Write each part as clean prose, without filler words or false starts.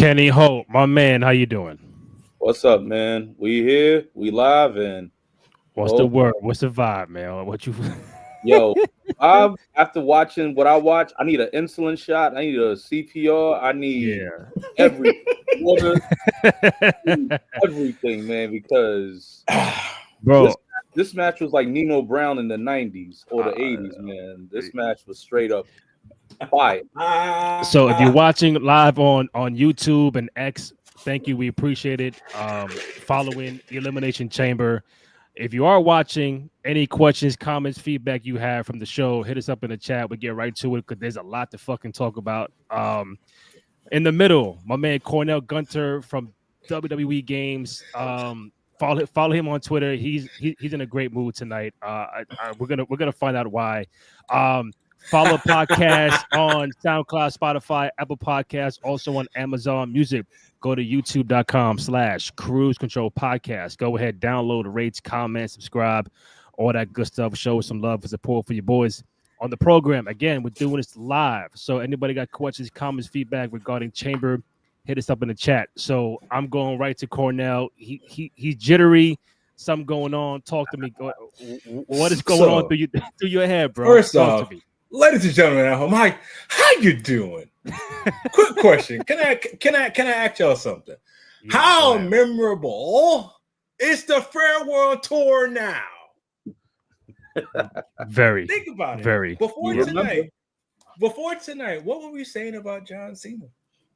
Kenny Holt, my man, how you doing? What's up, man? We here, we live, and What's the word? What's the vibe, man? What you? yo, after watching what I watch, I need an insulin shot, I need a CPR, I need Yeah, every water, everything, man, because bro. this match was like Nino Brown in the '90s or the '80s, man. This match was straight up fire. So if you're watching live on YouTube and X, thank you. We appreciate it. Following Elimination Chamber. If you are watching, any questions, comments, feedback you have from the show, hit us up in the chat. We'll get right to it because there's a lot to fucking talk about. In the middle, my man Cornell Gunter from WWE Games. Follow him on Twitter. He's in a great mood tonight. We're gonna find out why. Follow podcast on SoundCloud, Spotify, Apple Podcasts, also on Amazon Music. Go to youtube.com/Cruise Control Podcast. Go ahead, download, rate, comment, subscribe, all that good stuff. Show us some love and support for your boys on the program. Again, we're doing this live. So anybody got questions, comments, feedback regarding Chamber, hit us up in the chat. So I'm going right to Cornell. He's jittery. Something going on. Talk to me. What is going on through your head, bro? First off, ladies and gentlemen at home, how you doing? Quick question. Can I ask y'all something? Yeah, how memorable is the farewell tour now? Very. Think about it. Very. Before tonight, what were we saying about John Cena?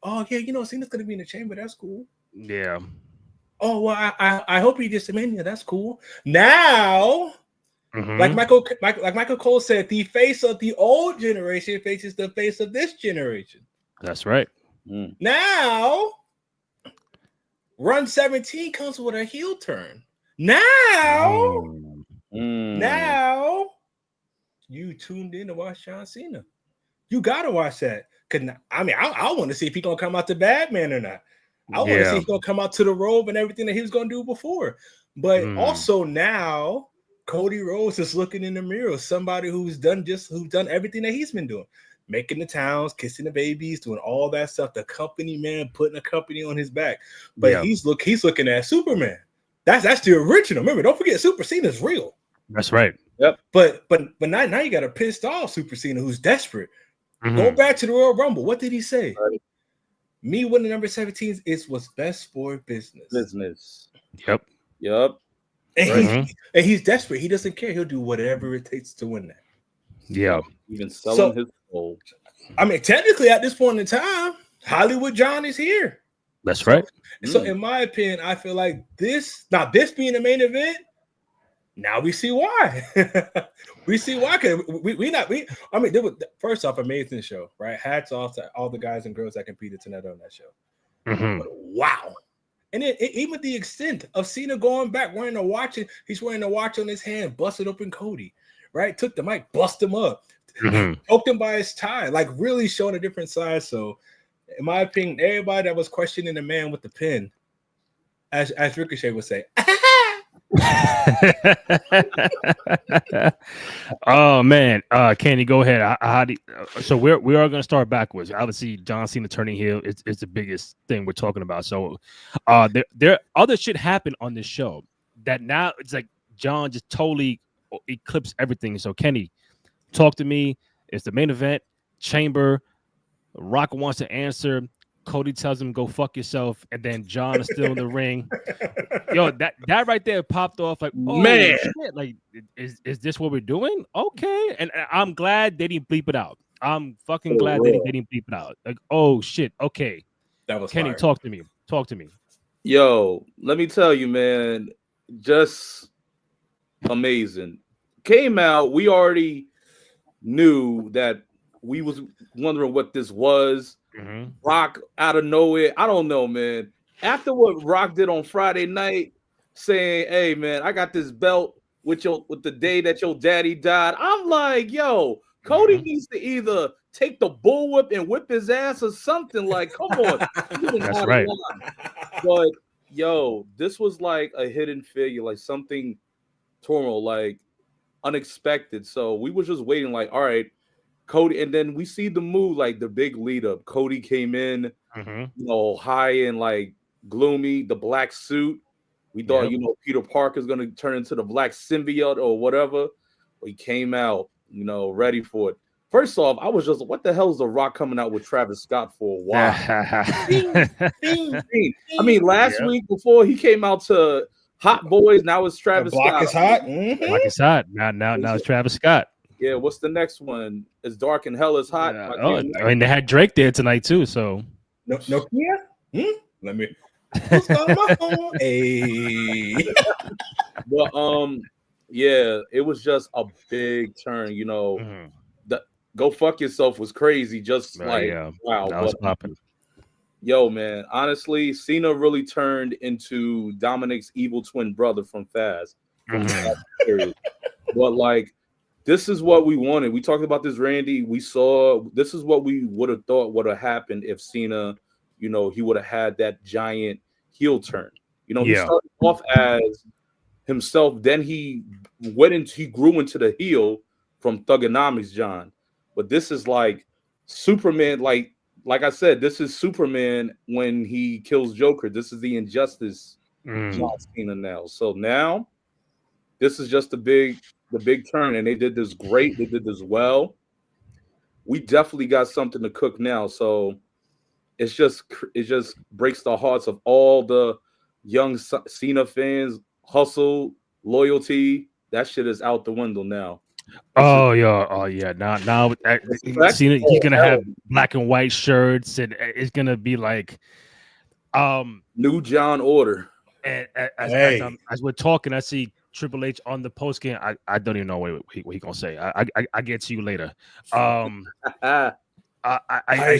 Oh yeah, Cena's gonna be in the chamber. That's cool. Yeah. Oh well, I hope he gets to Mania. That's cool. Now. Mm-hmm. Like Michael Cole said, the face of the old generation faces the face of this generation. That's right. Now, Run 17 comes with a heel turn. Now, you tuned in to watch John Cena. You gotta watch that. Cause I want to see if he's gonna come out to Batman or not. I want to see if he's gonna come out to the robe and everything that he was gonna do before. But also now. Cody Rhodes is looking in the mirror, somebody who's done everything that he's been doing, making the towns, kissing the babies, doing all that stuff. The company man putting a company on his back, but he's looking at Superman. That's the original. Remember, don't forget, Super Cena's real. That's right. Yep. But now you got a pissed off Super Cena who's desperate. Mm-hmm. Go back to the Royal Rumble. What did he say? Right. Me winning number 17 is what's best for business. Yep. And he's desperate. He doesn't care. He'll do whatever it takes to win that. Yeah. Even selling his soul. Technically, at this point in time, Hollywood John is here. That's right. So in my opinion, I feel like this being the main event, now we see why. We see why. They were, first off, amazing show, right? Hats off to all the guys and girls that competed tonight on that show. Mm-hmm. But wow. And then even the extent of Cena going back, wearing a watch, he's wearing a watch on his hand, busted open Cody, right? Took the mic, bust him up, choked him by his tie, like really showing a different side. So, in my opinion, everybody that was questioning the man with the pin, as Ricochet would say, oh man, Kenny, go ahead. So we are going to start backwards. Obviously, John Cena turning heel is the biggest thing we're talking about. So, there other shit happened on this show that now it's like John just totally eclipsed everything. So, Kenny, talk to me. It's the main event. Chamber. Rock wants to answer. Cody tells him go fuck yourself, and then John is still in the ring. Yo, that right there popped off like, oh man, shit. Like, is this what we're doing? Okay, and I'm glad they didn't bleep it out. I'm fucking glad they didn't bleep it out. Like, oh shit, okay. That was Kenny. Fire. Talk to me. Yo, let me tell you, man, just amazing. Came out, we already knew that we was wondering what this was. Mm-hmm. Rock out of nowhere. I don't know, man. After what Rock did on Friday night, saying, "Hey, man, I got this belt with the day that your daddy died." I'm like, "Yo, Cody needs to either take the bullwhip and whip his ass or something." Like, come on. That's right. But yo, this was like a hidden figure, like something turmoil, like unexpected. So we were just waiting, like, all right. Cody, and then we see the move, like the big lead up. Cody came in, high and like gloomy, the black suit. We thought, Peter Parker's gonna turn into the black symbiote or whatever. But he came out, ready for it. First off, I was just, what the hell is The Rock coming out with Travis Scott for? Why? I mean, last week before he came out to Hot Boys, now it's Travis Scott. Block is hot. Block is hot. Now it's Travis Scott. Yeah, what's the next one? It's Dark and Hell is Hot. I mean, they had Drake there tonight too. So no, yeah. Let me. Who's on my phone? Hey. But yeah, it was just a big turn. The Go Fuck Yourself was crazy. Just wow, that was popping. Yo, man, honestly, Cena really turned into Dominic's evil twin brother from Faz. But like, this is what we wanted. We talked about this, Randy. We saw this is what we would have thought would have happened if Cena, he would have had that giant heel turn. He started off as himself, then he grew into the heel from Thugonomics, John. But this is like Superman, like I said, this is Superman when he kills Joker. This is the Injustice John Cena now. So now this is just the big turn, and they did this great. They did this well. We definitely got something to cook now. So it just breaks the hearts of all the young Cena fans. Hustle, loyalty, that shit is out the window now. Now Cena, he's gonna have black and white shirts, and it's gonna be like New John Order. And as we're talking, I see Triple H on the post game. I don't even know what he gonna say. I get to you later. I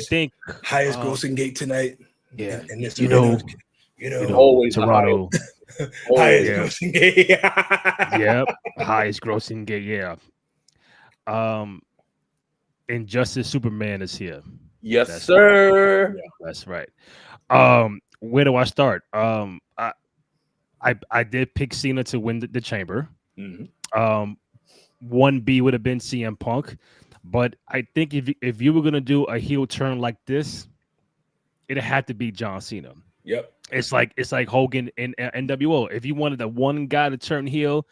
think highest grossing gate tonight. Yeah, and this always Toronto. Highest grossing gate. Yep, highest grossing gate. Yeah. Injustice Superman is here. Yes, sir. Right. That's right. Where do I start? I did pick Cena to win the chamber. 1B would have been CM Punk, but I think if you were gonna do a heel turn like this, it had to be John Cena. Yep. It's like Hogan in NWO. If you wanted the one guy to turn heel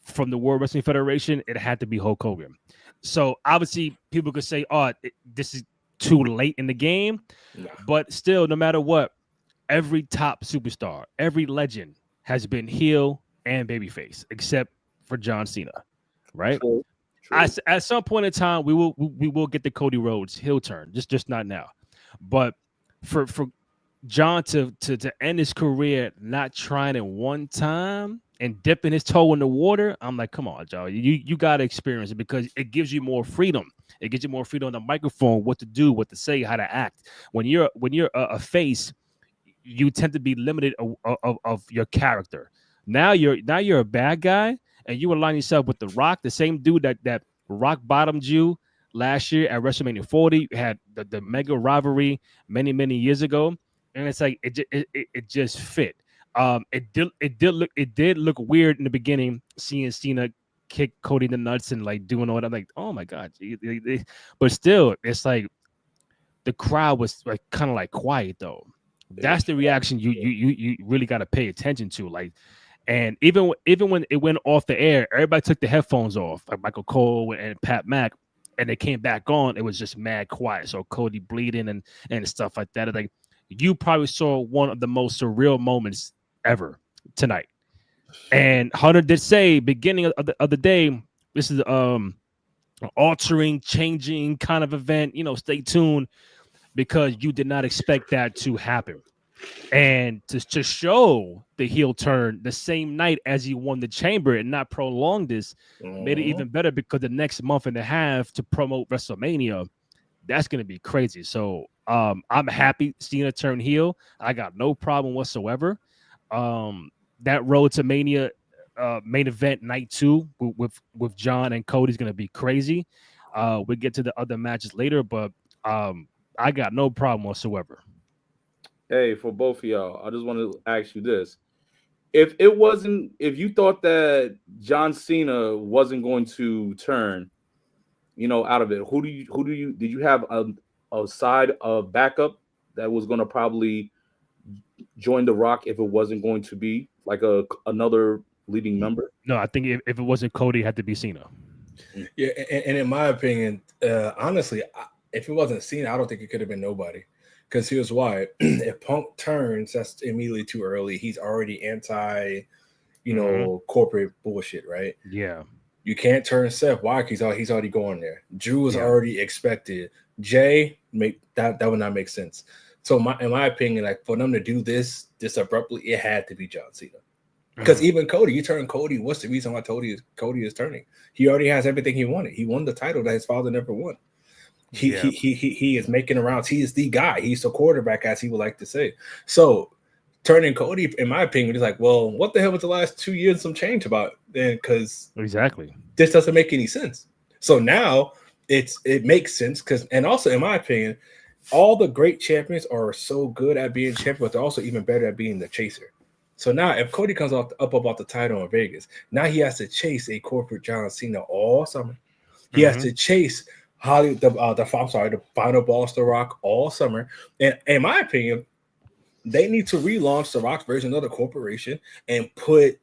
from the World Wrestling Federation, it had to be Hulk Hogan. So obviously people could say, this is too late in the game. No. But still, no matter what, every top superstar, every legend has been heel and babyface, except for John Cena, right? True. At some point in time, we will get the Cody Rhodes heel turn, just not now. But for John to end his career not trying it one time and dipping his toe in the water, I'm like, come on, Joe, you got to experience it because it gives you more freedom. It gives you more freedom on the microphone, what to do, what to say, how to act. When you're a face, you tend to be limited of your character. Now you're a bad guy, and you align yourself with The Rock, the same dude that rock bottomed you last year at WrestleMania 40. You had the mega rivalry many years ago. And it's like it just fit. It did look weird in the beginning, seeing Cena kick Cody in the nuts and like doing all that. I'm like, oh my god! But still, it's like the crowd was like kind of like quiet though. That's the reaction you really got to pay attention to. Like, and even when it went off the air, everybody took the headphones off, like Michael Cole and Pat Mack, and they came back on. It was just mad quiet. So Cody bleeding and stuff like that. It's like, you probably saw one of the most surreal moments ever tonight. And Hunter did say beginning of the day, this is altering, changing kind of event. Stay tuned because you did not expect that to happen. And to show the heel turn the same night as he won the chamber and not prolong this made it even better because the next month and a half to promote WrestleMania, that's going to be crazy. So I'm happy Cena turned heel. I got no problem whatsoever. That Road to Mania main event night 2 with John and Cody is going to be crazy. We'll get to the other matches later, but I got no problem whatsoever. Hey, for both of y'all, I just want to ask you this. If you thought that John Cena wasn't going to turn, out of it, did you have a side of backup that was going to probably join The Rock if it wasn't going to be like another leading member? No, I think if it wasn't Cody, it had to be Cena. Yeah, and in my opinion, honestly, if it wasn't Cena, I don't think it could have been nobody. Because here's why: if Punk turns, that's immediately too early. He's already anti, corporate bullshit, right? Yeah. You can't turn Seth. Why? He's already going there. Drew is already expected. Jay, that would not make sense. So in my opinion, like for them to do this abruptly, it had to be John Cena. Because even Cody, you turn Cody. What's the reason why Cody is turning? He already has everything he wanted. He won the title that his father never won. He is making the rounds. He is the guy. He's the quarterback, as he would like to say. So turning Cody, in my opinion, is like, well, what the hell was the last 2 years some change about then? Because exactly, this doesn't make any sense. So now it makes sense and also in my opinion, all the great champions are so good at being champion, but they're also even better at being the chaser. So now if Cody comes up about the title in Vegas, now he has to chase a corporate John Cena all summer. He has to chase the final boss, The Rock, all summer. And in my opinion, they need to relaunch The Rock's version of the corporation and put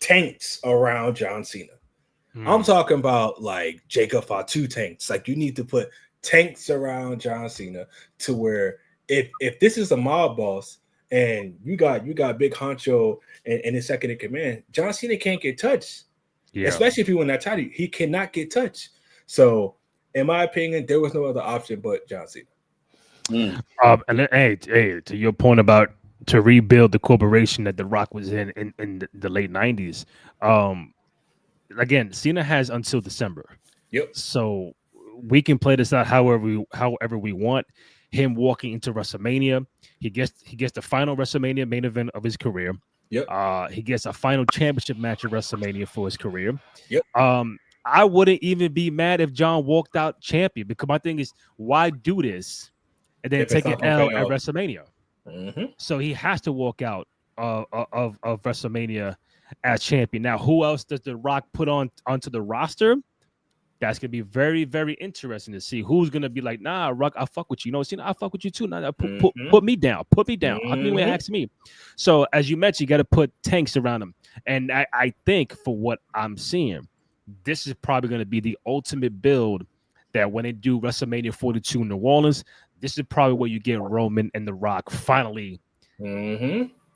tanks around John Cena. I'm talking about like Jacob Fatu tanks. Like you need to put tanks around John Cena to where if this is a mob boss and you got Big Honcho and his second in command, John Cena can't get touched. Yeah. Especially if he win that title, he cannot get touched. So, in my opinion, there was no other option but John Cena. And then, hey, to your point about to rebuild the corporation that The Rock was in the late 90s. Again, Cena has until December. Yep. So we can play this out however we want. Him walking into WrestleMania, he gets the final WrestleMania main event of his career. Yep. He gets a final championship match at WrestleMania for his career. Yep. I wouldn't even be mad if John walked out champion, because my thing is, why do this and then take an L at WrestleMania? So he has to walk out of WrestleMania as champion. Now, who else does The Rock put onto the roster? That's gonna be very, very interesting to see who's gonna be like, nah, Rock, I fuck with you. Cena, I fuck with you too. Nah, put me down. Put me down. How can you ask me? So as you mentioned, you got to put tanks around him. And I think for what I'm seeing, this is probably gonna be the ultimate build that when they do WrestleMania 42 in New Orleans, this is probably where you get Roman and The Rock finally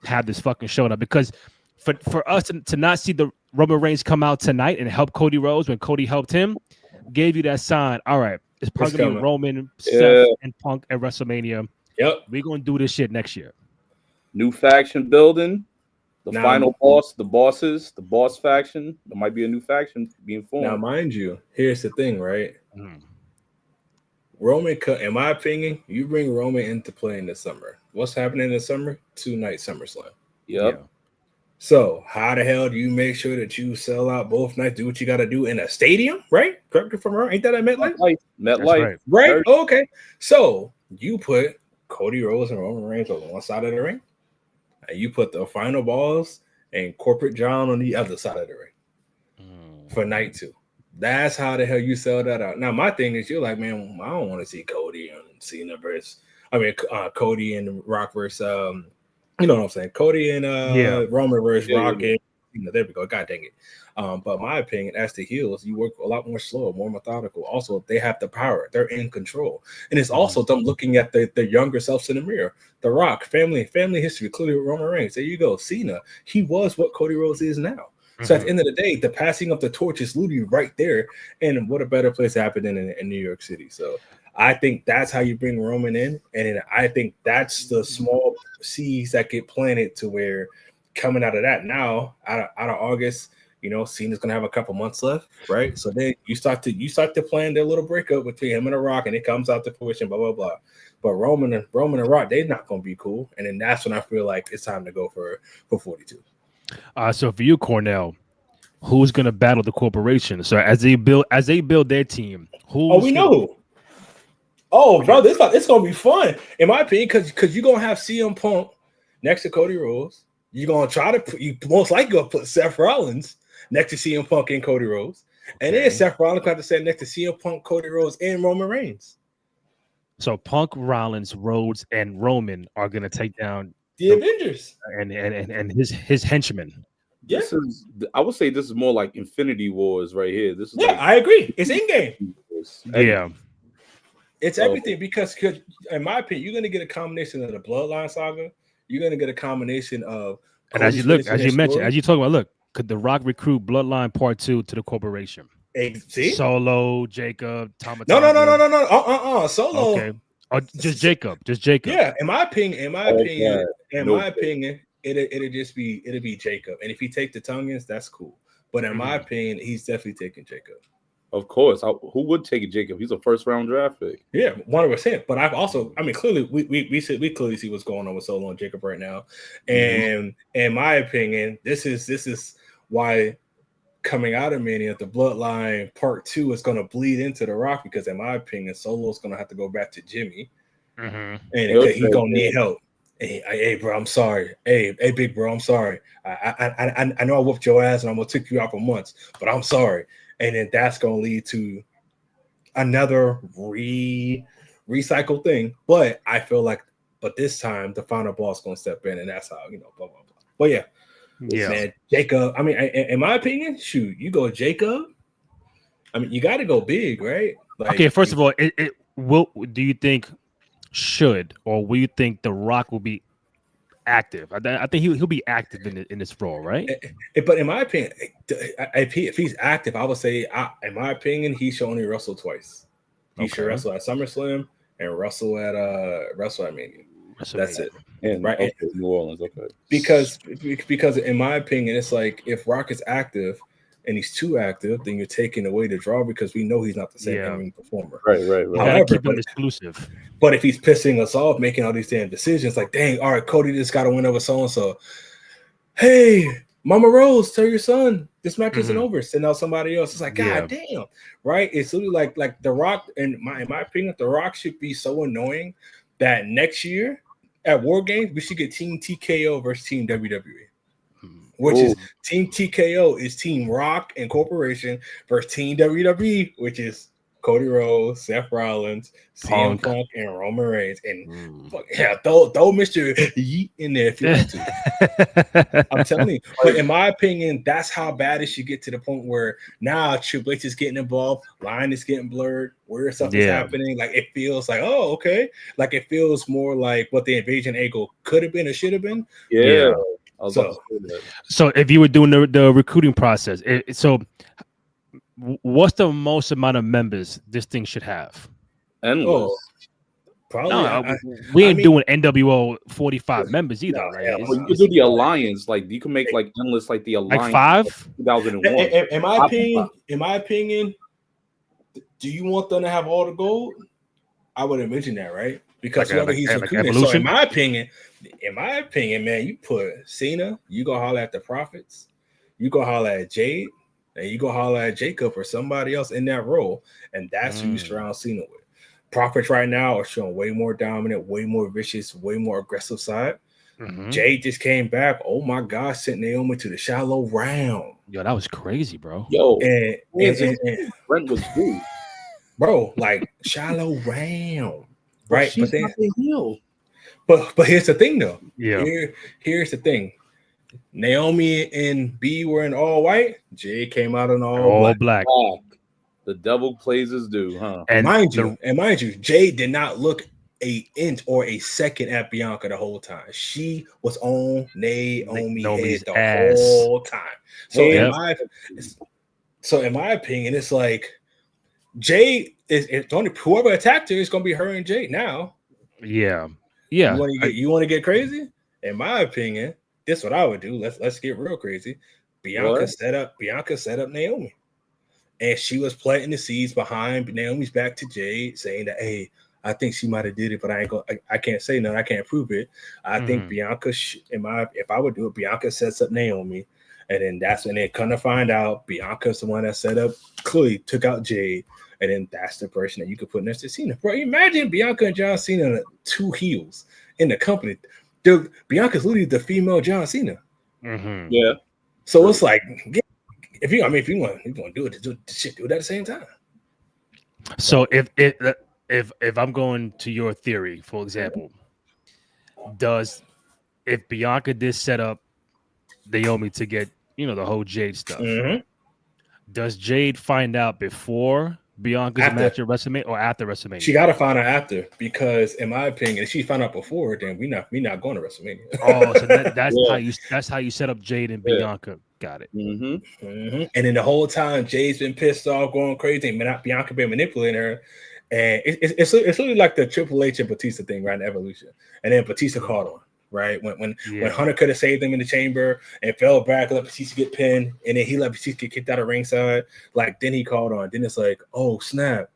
have this fucking showdown. Because for us to not see the Roman Reigns come out tonight and help Cody Rhodes when Cody helped him, gave you that sign. All right, it's probably going to be Roman, Seth, and Punk at WrestleMania. Yep. We're going to do this shit next year. New faction building. The final boss, the boss faction. There might be a new faction being formed. Now, mind you, here's the thing, right? Roman, in my opinion, you bring Roman into play in the summer. What's happening in the summer? 2-night SummerSlam. Yep. Yeah. So how the hell do you make sure that you sell out both nights? Do what you got to do in a stadium, right? Correct me if I'm wrong. Ain't that at MetLife? MetLife. Right? Okay. So you put Cody Rhodes and Roman Reigns on one side of the ring, and you put the final balls and Corporate John on the other side of the ring for night 2. That's how the hell you sell that out. Now, my thing is, you're like, man, I don't want to see Cody and Cena Cody and Rock versus you know what I'm saying? Cody and Roman versus Rock. And, there we go. God dang it. But my opinion, as the heels, you work a lot more slow, more methodical. Also, they have the power. They're in control. And it's also them looking at the younger selves in the mirror. The Rock, family history, clearly Roman Reigns. There you go. Cena, he was what Cody Rhodes is now. So at the end of the day, the passing of the torch is literally right there. And what a better place to happen in New York City. So I think that's how you bring Roman in. And I think that's the small seeds that get planted to where coming out of that now, out of August, Cena's gonna have a couple months left, right? So then you start to plan their little breakup between him and The Rock, and it comes out to fruition, blah blah blah. But Roman and Rock, they're not gonna be cool. And then that's when I feel like it's time to go for 42. So for you, Cornell, who's gonna battle the corporation? So as they build their team, we know who. Oh, bro, it's gonna be fun, in my opinion, because you're gonna have CM Punk next to Cody Rhodes. You're gonna try to put, you most likely gonna put Seth Rollins next to CM Punk and Cody Rhodes, and then Seth Rollins have to stand next to CM Punk, Cody Rhodes, and Roman Reigns. So Punk, Rollins, Rhodes, and Roman are gonna take down The Avengers and his henchmen. This is, I would say, this is more like Infinity Wars right here. This is like, I agree. It's in game. Yeah. It's everything because in my opinion, you're going to get a combination of the Bloodline saga. You're going to get a combination of and as you mentioned, as you talk about, look, could The Rock recruit Bloodline Part 2 to the corporation? See? Solo, Jacob, Tama. No. Solo. Okay. Or just Jacob. Yeah, in my opinion, it'll be Jacob. And if he take the Tongans, that's cool. But in my opinion, he's definitely taking Jacob. Of course. Who would take Jacob? He's a first round draft pick. Yeah, 100%. But clearly we clearly see what's going on with Solo and Jacob right now. And in my opinion, this is why coming out of Mania, the Bloodline Part 2 is going to bleed into The Rock because in my opinion, Solo's going to have to go back to Jimmy. And he's going to need help. Hey, bro, I'm sorry. Hey, big bro, I'm sorry. I know I whooped your ass and I'm going to take you out for months, but I'm sorry. And then that's going to lead to another recycle thing. But I feel like, this time the final boss going to step in, and that's how, blah, blah, blah. But yeah, man, Jacob. I mean, in my opinion, shoot, you go Jacob. I mean, you got to go big, right? Like, okay, first of all, do you think will you think The Rock will be active? I think he'll be active in this role, right? But in my opinion, if he's active, I would say, in my opinion, he should only wrestle twice. He should wrestle at SummerSlam and wrestle at Mania. That's it. Right? New Orleans, okay. Because in my opinion, it's like if Rock is active and he's too active, then you're taking away the draw because we know he's not the same in-ring performer. Right. However, keep him exclusive. But if he's pissing us off, making all these damn decisions, like, dang, all right, Cody just got to win over so-and-so. Hey, Mama Rose, tell your son this match isn't over. Send out somebody else. It's like, God damn, right? It's literally like The Rock, in my opinion, The Rock should be so annoying that next year at War Games, we should get Team TKO versus Team WWE. Which is Team TKO is Team Rock and Corporation versus Team WWE, which is Cody Rhodes, Seth Rollins, CM Punk, and Roman Reigns. And throw Mr. Yeet in there if you want to. I'm telling you. But in my opinion, that's how bad it should get to the point where now Triple H is getting involved, line is getting blurred, weird stuff is happening. Like it feels like, oh, okay. Like it feels more like what the invasion angle could have been or should have been. Yeah. So if you were doing the recruiting process, what's the most amount of members this thing should have? Endless. Probably. We ain't doing NWO 45 members either. You could do the alliance, like you can make like endless, like the alliance, like 5. 2001. In my opinion, do you want them to have all the gold? I would envision that, right? Because whether he's recruiting. So in my opinion, man, you put Cena, you go holler at the Prophets, you go holler at Jade, and you go holler at Jacob or somebody else in that role, and that's who you surround Cena with. Prophets right now are showing way more dominant, way more vicious, way more aggressive side. Jade just came back. Oh my gosh, sent Naomi to the shallow round. Yo, that was crazy, bro. Yo, and Brent was good, bro. Like shallow round. Right, but then but here's the thing though. Yeah, here's the thing. Naomi and B were in all white. Jay came out in all black. The devil plays his due, huh? And mind you, Jay did not look an inch or a second at Bianca the whole time. She was on Naomi's head the whole time. So in my opinion, it's like Jay it's only whoever attacked her is going to be her and Jay now. Yeah. You want to get crazy? In my opinion, this is what I would do. Let's get real crazy. Bianca set up Naomi, and she was planting the seeds behind Naomi's back to Jade, saying that, hey, I think she might have did it, but I can't say nothing. I can't prove it. I think Bianca, if I would do it, Bianca sets up Naomi, and then that's when they kind of find out Bianca's the one that set up, clearly took out Jade. And then that's the person that you could put next to Cena. Bro, imagine Bianca and John Cena, 2 heels in the company. Dude, Bianca's literally the female John Cena. Yeah. So it's like, if you want to do it, do it at the same time. So if if I'm going to your theory, for example, if Bianca did set up Naomi to get the whole Jade stuff, does Jade find out before Bianca's match at WrestleMania or after WrestleMania? She got to find out after, because in my opinion, if she found out before, then we not going to WrestleMania. Oh, so that's how you set up Jade and Bianca. Got it. And then the whole time Jade's been pissed off, going crazy, and Bianca been manipulating her. And it's really like the Triple H and Batista thing, right? In Evolution. And then Batista caught on, right? When Hunter could have saved him in the chamber and fell back, let Batista get pinned, and then he let Batista get kicked out of ringside. Like, then he called on. Then it's like, oh, snap.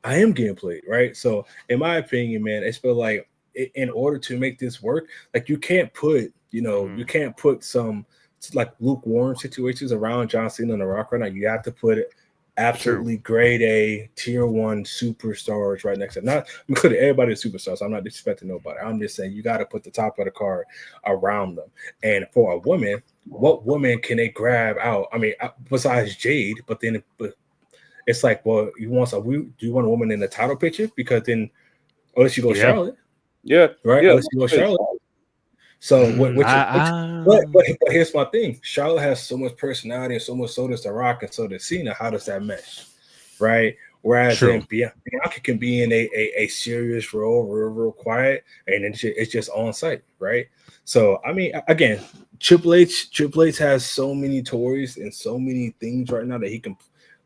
I am getting played, right? So, in my opinion, man, I feel like in order to make this work, like you can't put some like lukewarm situations around John Cena and The Rock right now. You have to put it absolutely grade A, tier 1 superstars right next to it. Not including everybody is superstars. So I'm not disrespecting nobody. I'm just saying you got to put the top of the card around them. And for a woman, what woman can they grab out? I mean, besides Jade, but it's like, well, do you want a woman in the title picture? Because then, unless you go Charlotte, right? Unless you go Charlotte. So, but here's my thing: Charlotte has so much personality, and so much so does The Rock, and so does Cena. How does that mesh, right? Whereas then Bianca can be in a serious role, real quiet, and it's just on site, right? So, I mean, again, Triple H has so many toys and so many things right now that he can.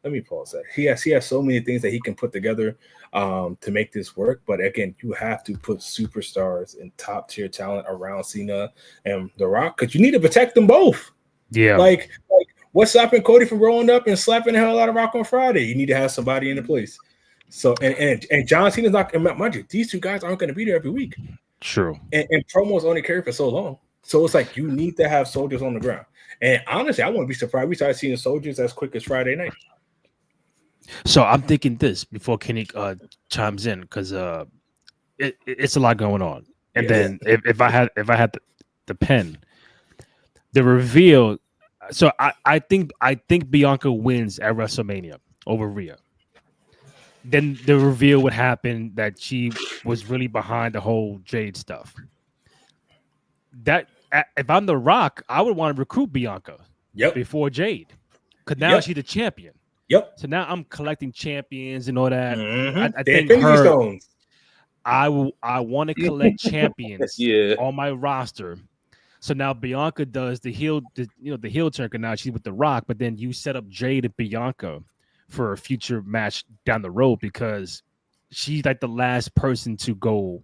Let me pause that. He has so many things that he can put together to make this work. But again, you have to put superstars and top tier talent around Cena and The Rock, because you need to protect them both. Yeah. Like what's stopping Cody from rolling up and slapping the hell out of Rock on Friday? You need to have somebody in the place. So and John Cena's not, mind you, these two guys aren't going to be there every week. True. And promos only carry for so long. So it's like you need to have soldiers on the ground. And honestly, I wouldn't be surprised we start seeing soldiers as quick as Friday night. So I'm thinking this before Kenny chimes in, because it's a lot going on. And then if I had the pen, the reveal. So I think Bianca wins at WrestleMania over Rhea. Then the reveal would happen that she was really behind the whole Jade stuff. That if I'm The Rock, I would want to recruit Bianca before Jade, because now she's the champion. So now I'm collecting champions and all that. I think I want to collect champions on my roster. So now Bianca does the heel turn. Now she's with The Rock, but then you set up Jade and Bianca for a future match down the road, because she's like the last person to go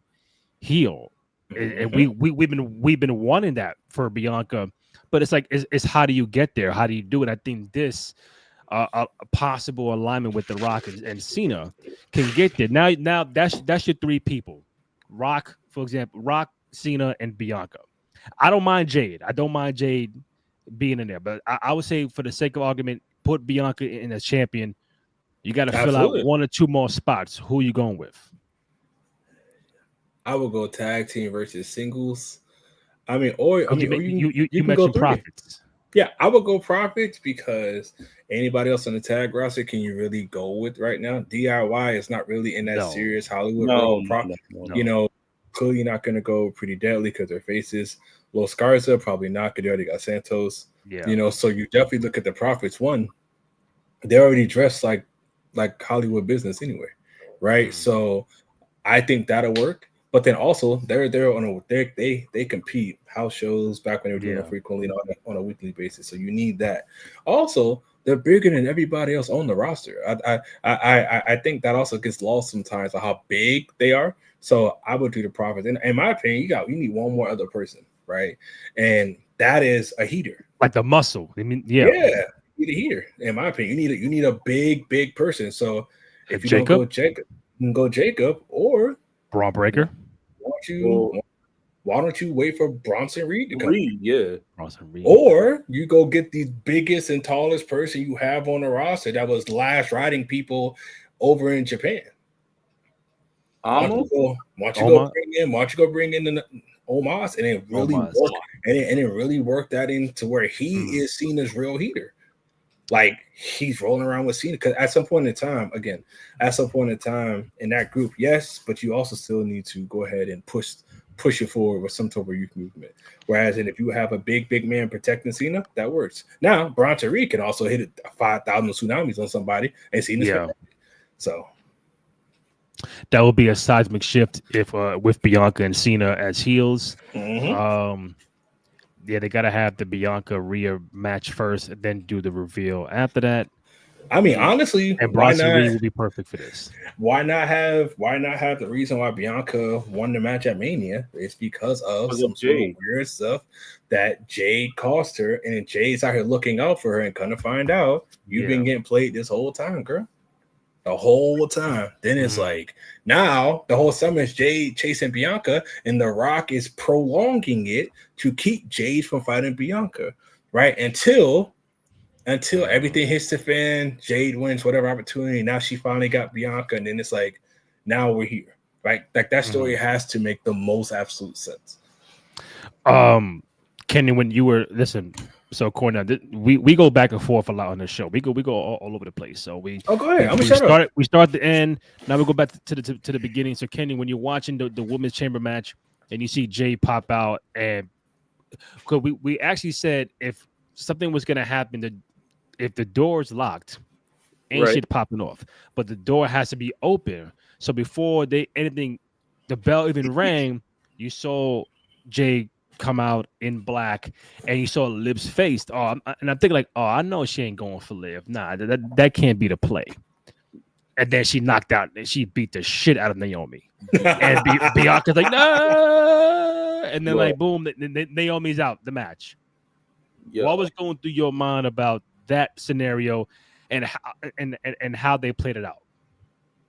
heel. And we've been wanting that for Bianca, but it's like it's how do you get there? How do you do it? I think this a possible alignment with The Rock and Cena can get there. Now that's your three people. Rock, for example, Cena, and Bianca. I don't mind Jade. Being in there, but I would say, for the sake of argument, put Bianca in as champion. You got to fill out one or two more spots. Who are you going with? I would go tag team versus singles. You mentioned Profits. Yeah, I would go Profits, because anybody else on the tag roster can you really go with right now? DIY is not really in that serious Hollywood role. You know, clearly not going to go Pretty Deadly because their faces. Los Garza probably not, because they already got Santos. Yeah, you know, so you definitely look at the Profits. One, they're already dressed like Hollywood business anyway, right? So I think that'll work. But then also they compete house shows back when they were doing it frequently on a weekly basis. So you need that. Also, they're bigger than everybody else on the roster. I think that also gets lost sometimes on how big they are. So I would do the Profits. And in my opinion, you need one more other person, right? And that is a heater, like the muscle. I mean, you need a heater. In my opinion, you need a big person. So if you don't go Jacob, you can go Jacob or Braun Breaker. Why don't you wait for Bronson Reed to come? Bronson Reed. Or you go get the biggest and tallest person you have on the roster that was last riding people over in Japan. Why don't you go bring in the Omos and then really work that into where he is seen as real heater. like he's rolling around with Cena. Because at some point in time in that group, yes, but you also still need to go ahead and push it forward with some type of youth movement. Whereas, if you have a big man protecting Cena, that works. Now, Braun Tariq can also hit 5,000 tsunamis on somebody, and Cena's protected. So that would be a seismic shift if with Bianca and Cena as heels. Yeah, they gotta have the Bianca Rhea match first, and then do the reveal after that. I mean, honestly, and Bronson Reed will be perfect for this. Why not have the reason why Bianca won the match at Mania? It's because of some sort of weird stuff that Jade cost her, and Jade's out here looking out for her, and kind of find out you've been getting played this whole time, girl. The whole time. Then it's like now the whole summer is Jade chasing Bianca, and The Rock is prolonging it to keep Jade from fighting Bianca, right? Until everything hits the fan, Jade wins whatever opportunity. Now she finally got Bianca, and then it's like, now we're here, right? Like that story has to make the most absolute sense. Kenny, when you were so Cornell, we go back and forth a lot on this show. We go all over the place. So go ahead. We start at the end. Now we go back to the beginning. So Kenny, when you're watching the women's chamber match and you see Jade pop out, and because we actually said if something was gonna happen, if the door's locked, ain't shit popping off, but the door has to be open. So before the bell even rang, you saw Jade come out in black, and you saw Liv's face. And I'm thinking like, I know she ain't going for Liv. Nah, that can't be the play. And then she knocked out, and she beat the shit out of Naomi. And Bianca's like, no, and then like boom, Naomi's out the match. What was going through your mind about that scenario and how they played it out?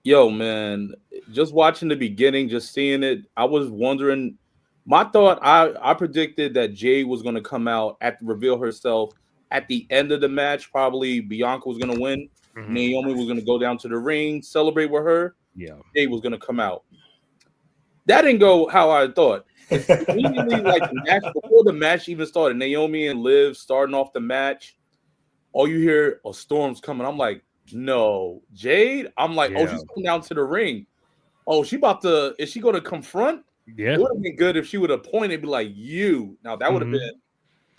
Yo, man, just watching the beginning, just seeing it, I was wondering. My thought, I predicted that Jade was going to come out reveal herself at the end of the match. Probably Bianca was going to win. Naomi was going to go down to the ring, celebrate with her. Yeah, Jade was going to come out. That didn't go how I thought. Immediately, like the match, before the match even started, Naomi and Liv starting off the match. All you hear, a storm's coming. I'm like, no, Jade. I'm like, oh, she's coming down to the ring. Oh, is she going to confront? Yeah, it would have been good if she would have pointed, be like, "You." Now that would have been,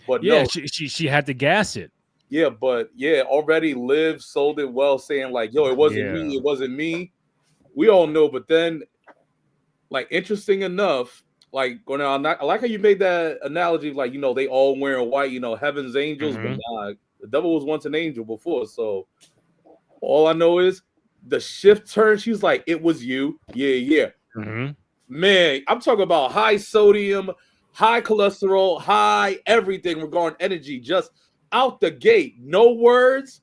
but no, she had to gas it. Yeah, but already Liv sold it well, saying like, "Yo, it wasn't me. It wasn't me." We all know, but then, like, interesting enough, like, I like how you made that analogy, like, they all wearing white, heaven's angels, but nah, the devil was once an angel before. So all I know is the shift turn. She's like, "It was you." Yeah. Man, I'm talking about high sodium, high cholesterol, high everything regarding energy. Just out the gate. No words,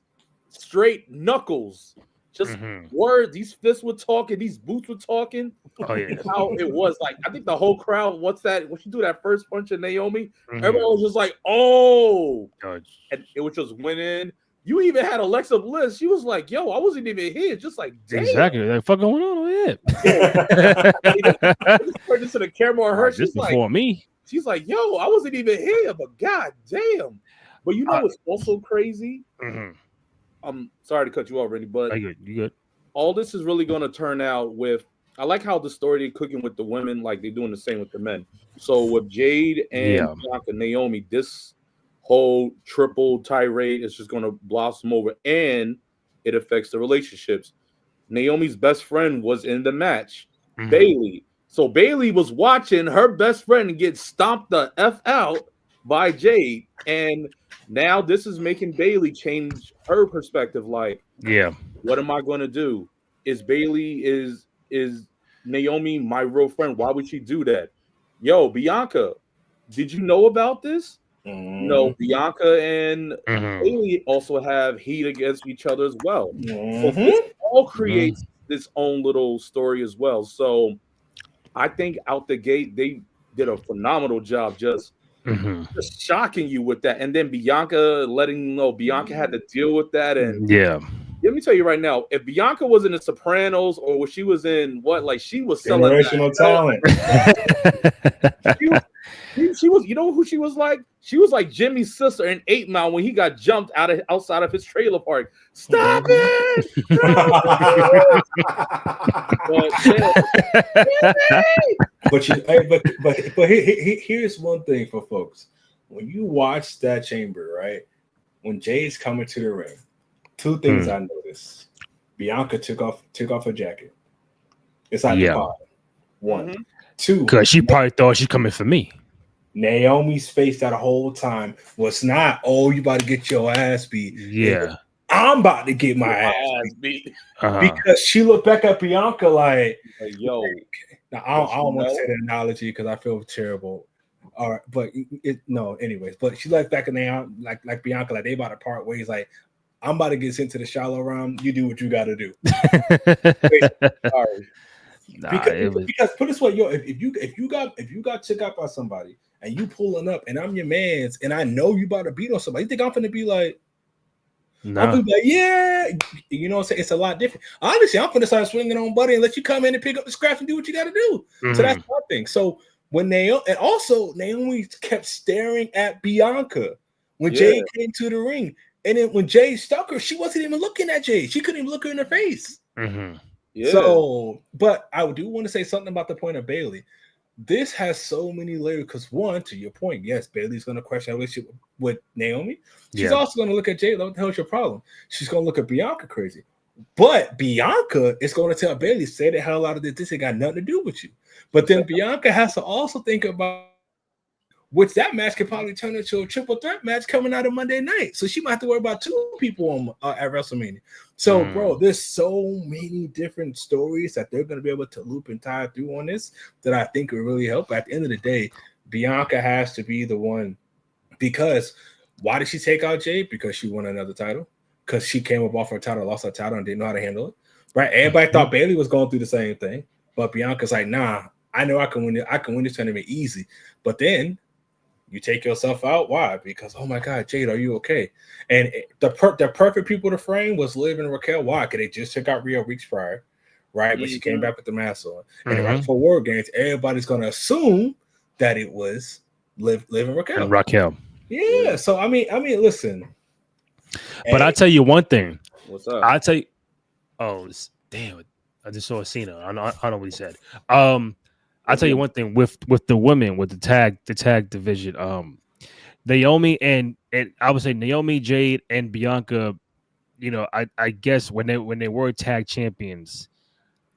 straight knuckles. Just words. These fists were talking. These boots were talking. Oh, yeah. How it was like, I think the whole crowd, when she do that first punch at Naomi, everyone was just like, oh. And it was just went in. You even had Alexa Bliss. She was like, yo, I wasn't even here. Just like, damn. Exactly. Like, fuck going on over here? Turned into the camera on her. She's before me. She's like, yo, I wasn't even here, but god damn. But you know what's also crazy? I'm sorry to cut you off, Randy, but you good. All this is really going to turn out with, I like how the story they're cooking with the women, like they're doing the same with the men. So with Jade and Bianca, Naomi, this whole triple tirade is just going to blossom over, and it affects the relationships. Naomi's best friend was in the match, Bailey. So Bailey was watching her best friend get stomped the F out by Jade, and now this is making Bailey change her perspective. Like, what am I going to do? Is Naomi my real friend? Why would she do that? Yo, Bianca, did you know about this? No, Bianca and Bailey also have heat against each other as well. So this all creates this own little story as well. So I think out the gate, they did a phenomenal job just shocking you with that. And then Bianca letting you know Bianca had to deal with that. And let me tell you right now, if Bianca was in the Sopranos or she was in she was selling generational talent. She was, you know who she was like? She was like Jimmy's sister in 8 Mile when he got jumped outside of his trailer park. Stop it! But here's one thing for folks. When you watch that chamber, right? When Jay's coming to the ring, two things I noticed. Bianca took off her jacket. It's like the pod. One. Two. Because she probably thought she's coming for me. Naomi's face that whole time was not, oh, you about to get your ass beat. Yeah. I'm about to get my ass beat. Because she looked back at Bianca like, yo. Now, I don't want to say the analogy because I feel terrible. All right, but anyways. But she looked back at Naomi like Bianca, like they about to part ways. Like, I'm about to get sent to the shallow round. You do what you got to do. Sorry. Because put it this way, yo, if you got took out by somebody and you pulling up and I'm your man's and I know you about to beat on somebody, you think I'm gonna be like, I'm gonna be like, yeah, you know what I'm saying? It's a lot different. Honestly, I'm gonna start swinging on Buddy and let you come in and pick up the scraps and do what you got to do. So that's one thing. So when Naomi kept staring at Bianca when Jay came to the ring, and then when Jay stuck her, she wasn't even looking at Jay. She couldn't even look her in the face. Yeah. So, but I do want to say something about the point of Bayley. This has so many layers because, one, to your point, yes, Bayley's going to question her relationship with Naomi. She's also going to look at Jay. What the hell's your problem? She's going to look at Bianca crazy. But Bianca is going to tell Bayley, stay the hell out of this. This ain't got nothing to do with you. But then Bianca has to also think about which that match could probably turn into a triple threat match coming out of Monday night. So she might have to worry about 2 people at WrestleMania. So, bro, there's so many different stories that they're going to be able to loop and tie through on this that I think will really help. At the end of the day, Bianca has to be the one. Because why did she take out Jay? Because she won another title. Because she came up off her title, lost her title, and didn't know how to handle it. Right? Everybody thought Bayley was going through the same thing. But Bianca's like, nah, I know I can win it. I can win this tournament easy. But then you take yourself out. Why? Because, oh my God, Jade, are you okay? And the perfect people to frame was Liv and Raquel. Why? Because they just took out Rhea weeks prior, right? But she came back with the mask on. And right before War Games, everybody's going to assume that it was Liv and Raquel. Yeah. So, I mean, listen. But I'll tell you one thing. What's up? I'll tell you. Oh, damn. I just saw Cena. I don't know what he said. I'll tell you one thing with the women, with the tag division, Naomi and I would say Naomi, Jade, and Bianca, you know, I guess when they were tag champions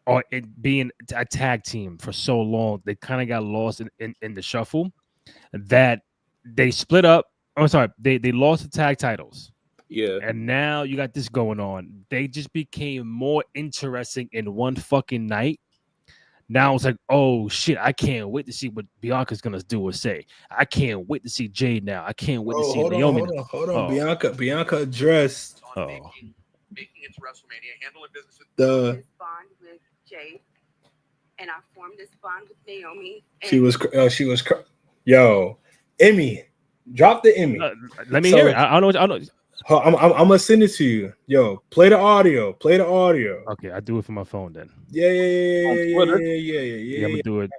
or it being a tag team for so long, they kind of got lost in the shuffle that they split up. I'm sorry, they lost the tag titles. Yeah. And now you got this going on. They just became more interesting in one fucking night. Now it's like, oh shit, I can't wait to see what Bianca's gonna do or say. I can't wait to see Jade now. I can't wait to see Naomi. Hold on. Bianca addressed making it to WrestleMania, handling business with this bond with Jade, and I formed this bond with Naomi. She was yo, Emmy, drop the Emmy. Let me hear it. I don't know. I'm gonna send it to you. Yo, play the audio. Okay, I do it from my phone then. Yeah. I'm gonna do it.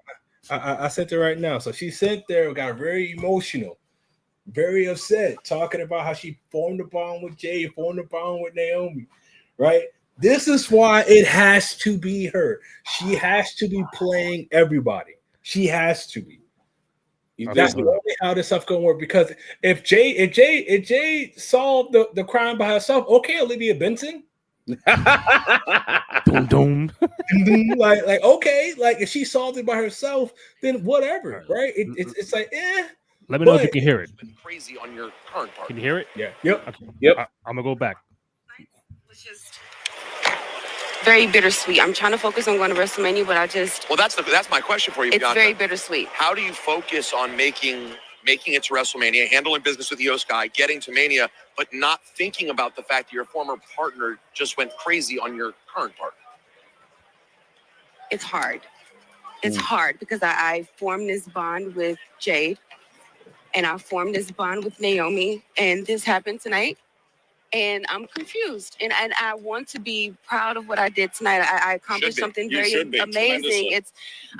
I sent it right now. So she sat there, got very emotional, very upset, talking about how she formed a bond with Jay, formed a bond with Naomi. Right? This is why it has to be her. She has to be playing everybody. She has to be. That's the only how this stuff gonna work. Because if Jay solved the crime by herself, okay, Olivia Benson. Doom. like okay, like if she solved it by herself, then whatever, right? It's like Let me know if you can hear it. Crazy on your current part. Can you hear it? Yeah. Yep. Okay. Yep. I'm gonna go back. It was just very bittersweet. I'm trying to focus on going to WrestleMania, but well, that's my question for you, it's Bianca. very bittersweet. How do you focus on making it to WrestleMania, handling business with Io Sky, getting to Mania, but not thinking about the fact that your former partner just went crazy on your current partner? It's hard. It's hard because I formed this bond with Jade, and I formed this bond with Naomi, and this happened tonight. And I'm confused, and I want to be proud of what I did tonight. I accomplished something very amazing.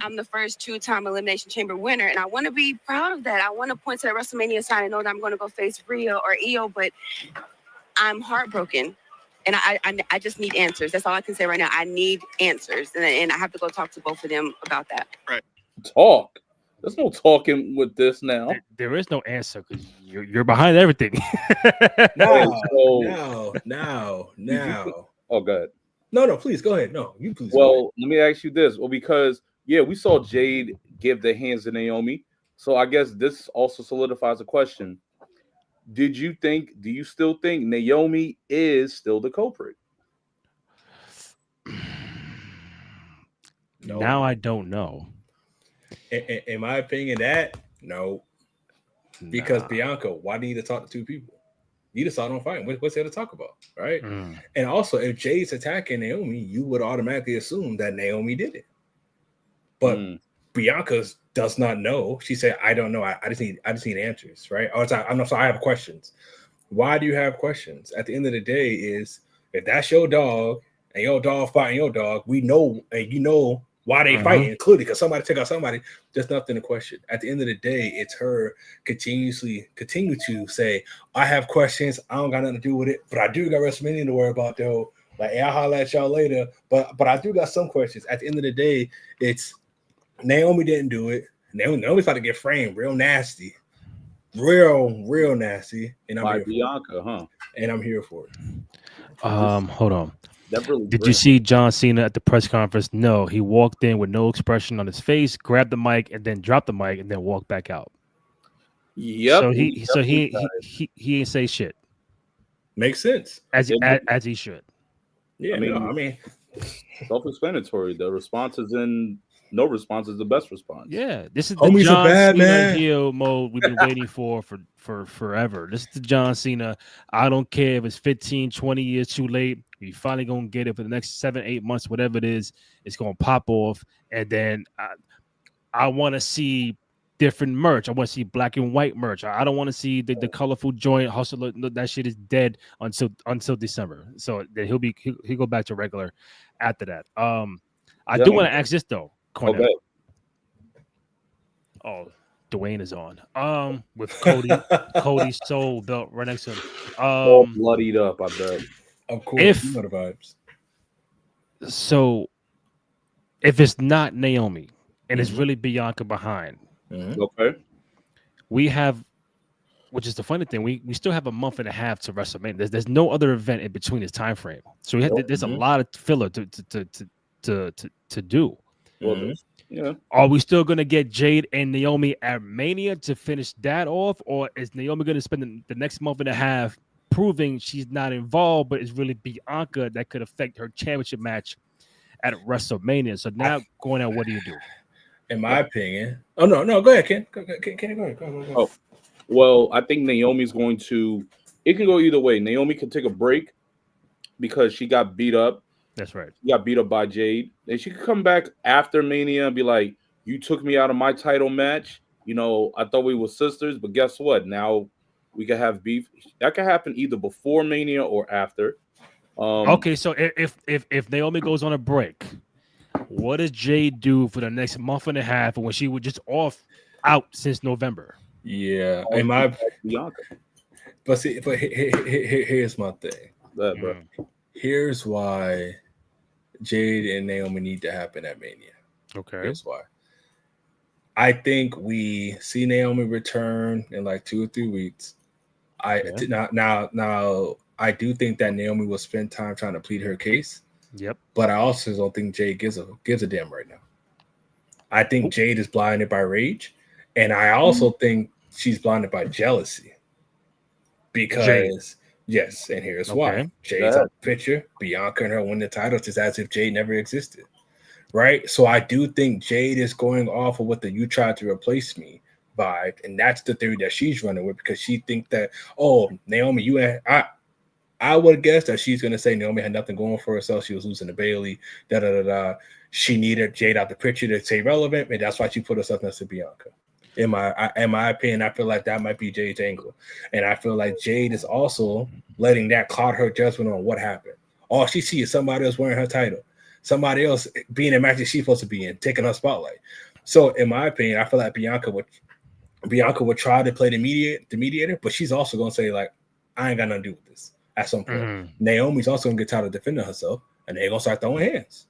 I'm the first 2-time Elimination Chamber winner, and I want to be proud of that. I want to point to that WrestleMania sign and know that I'm going to go face Rhea or Io, but I'm heartbroken, and I just need answers. That's all I can say right now. I need answers, and I have to go talk to both of them about that. Right. Talk. There's no talking with this now. There is no answer because you're behind everything. No. Oh, go ahead. No, please go ahead. No, you please. Well, let me ask you this. Well, because we saw Jade give the hands to Naomi, so I guess this also solidifies a question. Do you still think Naomi is still the culprit? No. Now I don't know. In my opinion, no. Because Bianca, why do you need to talk to two people? You just saw them fighting. What's there to talk about, right? And also, if Jade's attacking Naomi, you would automatically assume that Naomi did it. But Bianca does not know. She said, "I don't know. I just need answers, right?" Oh, I'm sorry. I have questions. Why do you have questions? At the end of the day, is if that's your dog and your dog fighting your dog, we know, and you know why they fighting, clearly because somebody took out somebody. There's nothing to question. At the end of the day, it's her continue to say, "I have questions. I don't got nothing to do with it, but I do got WrestleMania to worry about though. Like, I'll holler at y'all later. But I do got some questions." At the end of the day, it's Naomi didn't do it. Naomi's about to get framed real nasty. Real nasty. And I'm Bianca, And I'm here for it. Hold on. Really Did you see John Cena at the press conference? No, he walked in with no expression on his face, grabbed the mic, and then dropped the mic, and then walked back out. Yep. So he ain't say shit. Makes sense. As he should. Yeah, I mean self-explanatory. The response is in no response is the best response. Yeah, this is the Homie's John a bad Cena man. heel mode we've been waiting for forever. This is the John Cena. I don't care if it's 15, 20 years too late. We finally gonna get it for the next 7-8 months, whatever it is. It's gonna pop off, and then I want to see different merch. I want to see black and white merch. I don't want to see the colorful joint hustle. That shit is dead until December. So then he'll go back to regular after that. I do want to ask this though. Okay. Oh, Dwayne is on. With Cody's soul belt right next to him. All bloodied up, I bet. Of course, you know the vibes. So if it's not Naomi and it's really Bianca behind, okay, we have, which is the funny thing, we still have a month and a half to WrestleMania. There's no other event in between this time frame, so there's a lot of filler to do. Well, yeah. Are we still gonna get Jade and Naomi at Mania to finish that off, or is Naomi gonna spend the next month and a half proving she's not involved, but it's really Bianca that could affect her championship match at WrestleMania? So now going out, what do you do? In my opinion, no, go ahead, Ken. Go ahead. Oh, well, I think Naomi's going to. It can go either way. Naomi can take a break because she got beat up. That's right. She got beat up by Jade, and she could come back after Mania and be like, "You took me out of my title match. You know, I thought we were sisters, but guess what? Now we can have beef." That can happen either before Mania or after. Okay, so if Naomi goes on a break, what does Jade do for the next month and a half when she was just out since November? Yeah, but here's my thing. Here's why Jade and Naomi need to happen at Mania. Okay, here's why. I think we see Naomi return in like 2 or 3 weeks. Now I do think that Naomi will spend time trying to plead her case. Yep. But I also don't think Jade gives a damn right now. I think Jade is blinded by rage, and I also think she's blinded by jealousy. Because yes, and here's why. Jade's on the picture, Bianca and her win the title just as if Jade never existed. Right? So I do think Jade is going off of what the "you tried to replace me" vibe, and that's the theory that she's running with, because she think that, oh, Naomi, I would guess that she's going to say Naomi had nothing going for herself. She was losing to Bailey. She needed Jade out the picture to stay relevant, and that's why she put herself next to Bianca. In my opinion, I feel like that might be Jade's angle, and I feel like Jade is also letting that cloud her judgment on what happened. All she sees is somebody else wearing her title, somebody else being in matches she's supposed to be in, taking her spotlight. So, in my opinion, I feel like Bianca would try to play the mediator, but she's also gonna say like, I ain't got nothing to do with this at some point. Mm-hmm. Naomi's also gonna get tired of defending herself, and they're gonna start throwing hands.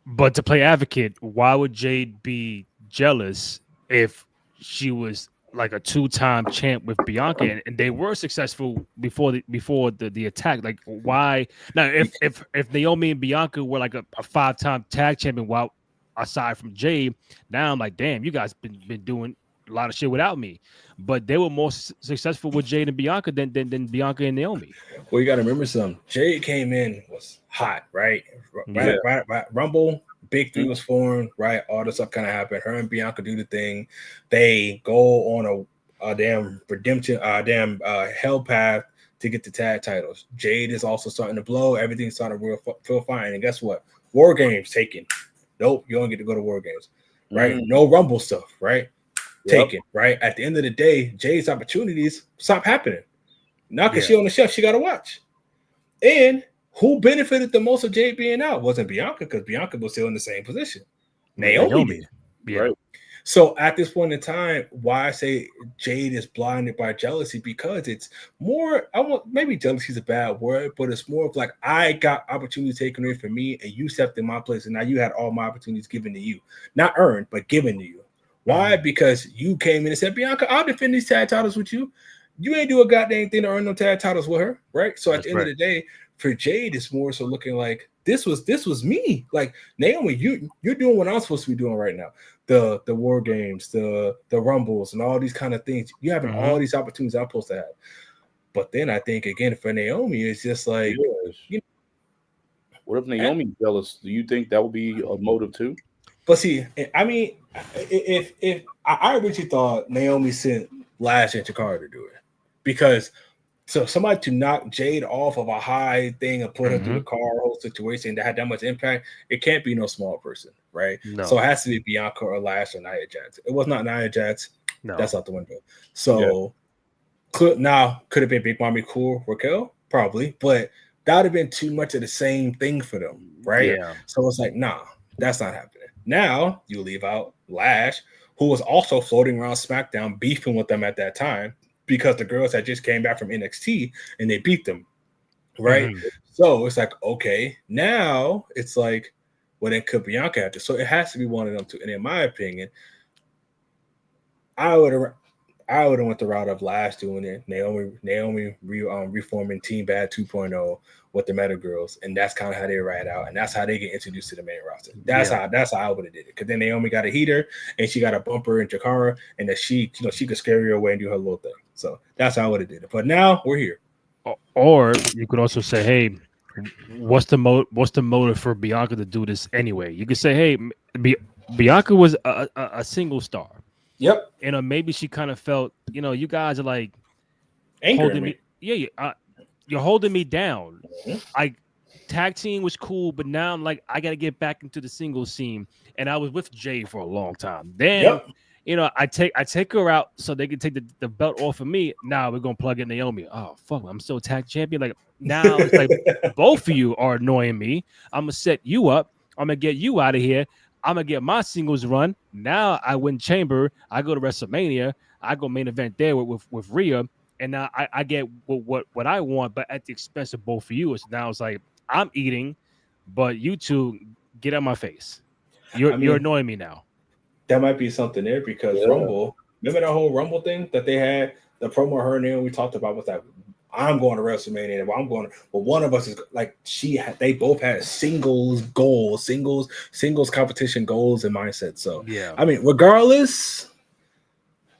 But to play advocate, why would Jade be jealous if she was like a 2-time champ with Bianca and they were successful before the attack? Like, why now? If Naomi and Bianca were like a 5-time tag champion, while aside from Jade, now I'm like, damn, you guys been doing a lot of shit without me. But they were more successful with Jade and Bianca than Bianca and Naomi. Well, you got to remember something. Jade came in, was hot, right? Right. Rumble, Big Three was formed, right? All this stuff kind of happened. Her and Bianca do the thing. They go on a damn redemption, hell path to get the tag titles. Jade is also starting to blow. Everything's starting to feel fine. And guess what? War Games taken. Nope, you don't get to go to War Games, right? No Rumble stuff, right? Taken, right? At the end of the day, Jade's opportunities stop happening. Not because she on the shelf, she got to watch. And who benefited the most of Jade being out? Wasn't Bianca, because Bianca was still in the same position. Naomi. Yeah. Right. So at this point in time, why I say Jade is blinded by jealousy, because it's more, maybe jealousy is a bad word, but it's more of like, I got opportunities taken away from me and you stepped in my place and now you had all my opportunities given to you. Not earned, but given to you. Why? Because you came in and said, Bianca, I'll defend these tag titles with you. You ain't do a goddamn thing to earn no tag titles with her, right? So at the end of the day, for Jade, it's more so looking like this was me. Like, Naomi, you're doing what I'm supposed to be doing right now. The War Games, the Rumbles, and all these kind of things. You having all these opportunities I'm supposed to have. But then I think again for Naomi, it's just like, what if Naomi's jealous? Do you think that would be a motive too? But see, I mean, if I originally thought Naomi sent Lash and Chikara to do it, because so somebody to knock Jade off of a high thing and put her through the car whole situation that had that much impact, it can't be no small person, right? No. So it has to be Bianca or Lash or Nia Jax. It was not Nia Jax. No. That's out the window. So could have been Big Mommy Cool Raquel? Probably, but that would have been too much of the same thing for them, right? Yeah. So it's like, nah, that's not happening. Now you leave out Lash, who was also floating around SmackDown, beefing with them at that time because the girls had just came back from NXT and they beat them, right? So it's like, okay, now it's like, well, then could Bianca have to? So it has to be one of them two. And in my opinion, I would have went the route of Lash doing it, Naomi reforming Team Bad 2.0 with the Meta Girls, and that's kind of how they ride out, and that's how they get introduced to the main roster. That's how I would have did it. Because then Naomi got a heater, and she got a bumper in Chikara, and that she could scare her away and do her little thing. So that's how I would have did it. But now we're here. Or you could also say, hey, what's the motive for Bianca to do this anyway? You could say, hey, Bianca was a single star. Yep. Maybe she kind of felt, you guys are like holding me. You're holding me down. Like, tag team was cool, but now I'm like, I got to get back into the singles scene. And I was with Jay for a long time. Then, I take her out so they can take the belt off of me. Now we're gonna plug in Naomi. Oh fuck, I'm still tag champion. Like, now it's like both of you are annoying me. I'm gonna set you up. I'm gonna get you out of here. I'm gonna get my singles run. Now I win Chamber. I go to WrestleMania. I go main event there with Rhea, and now I get what I want, but at the expense of both of you. So now it's like I'm eating, but you two get out my face. You're annoying me now. That might be something there because Rumble. Remember that whole Rumble thing that they had? The promo her and Naomi we talked about was that I'm going to WrestleMania. Well, I'm going. Well, one of us is like they both had singles goals, singles competition goals and mindset. So I mean, regardless,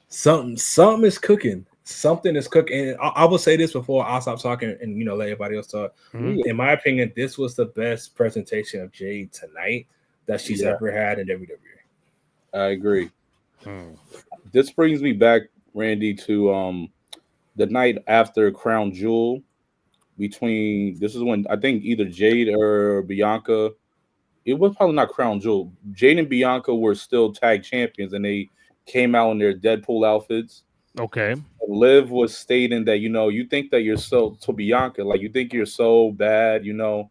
something is cooking. Something is cooking. And I will say this before I stop talking and let everybody else talk. In my opinion, this was the best presentation of Jade tonight that she's ever had in WWE. I agree. This brings me back, Randy, to the night after Crown Jewel. This is when I think either Jade or Bianca. It was probably not Crown Jewel. Jade and Bianca were still tag champions, and they came out in their Deadpool outfits. Okay. And Liv was stating that, you think that you're to Bianca, like, you think you're so bad, you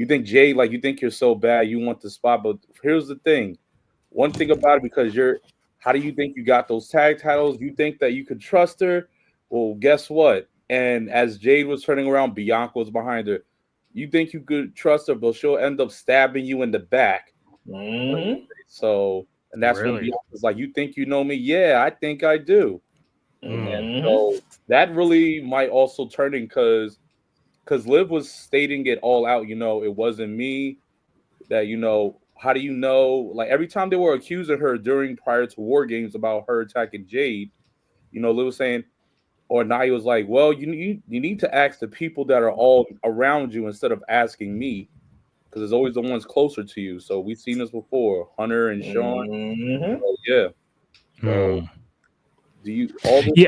think Jade, like, you think you're so bad, you want the spot. But here's the thing. One thing about it, because how do you think you got those tag titles? You think that you could trust her? Well, guess what? And as Jade was turning around, Bianca was behind her. You think you could trust her, but she'll end up stabbing you in the back. Mm-hmm. So, and that's when Bianca's like, you think you know me? Yeah, I think I do. Mm-hmm. And so that really might also turning because Liv was stating it all out. It wasn't me. That how do you know? Like every time they were accusing her prior to War Games about her attacking Jade, Liv was saying, or Nia was like, well, you need to ask the people that are all around you instead of asking me, because it's always the ones closer to you. So we've seen this before, Hunter and Sean. Mm-hmm. So, yeah. So do you all this? Yeah,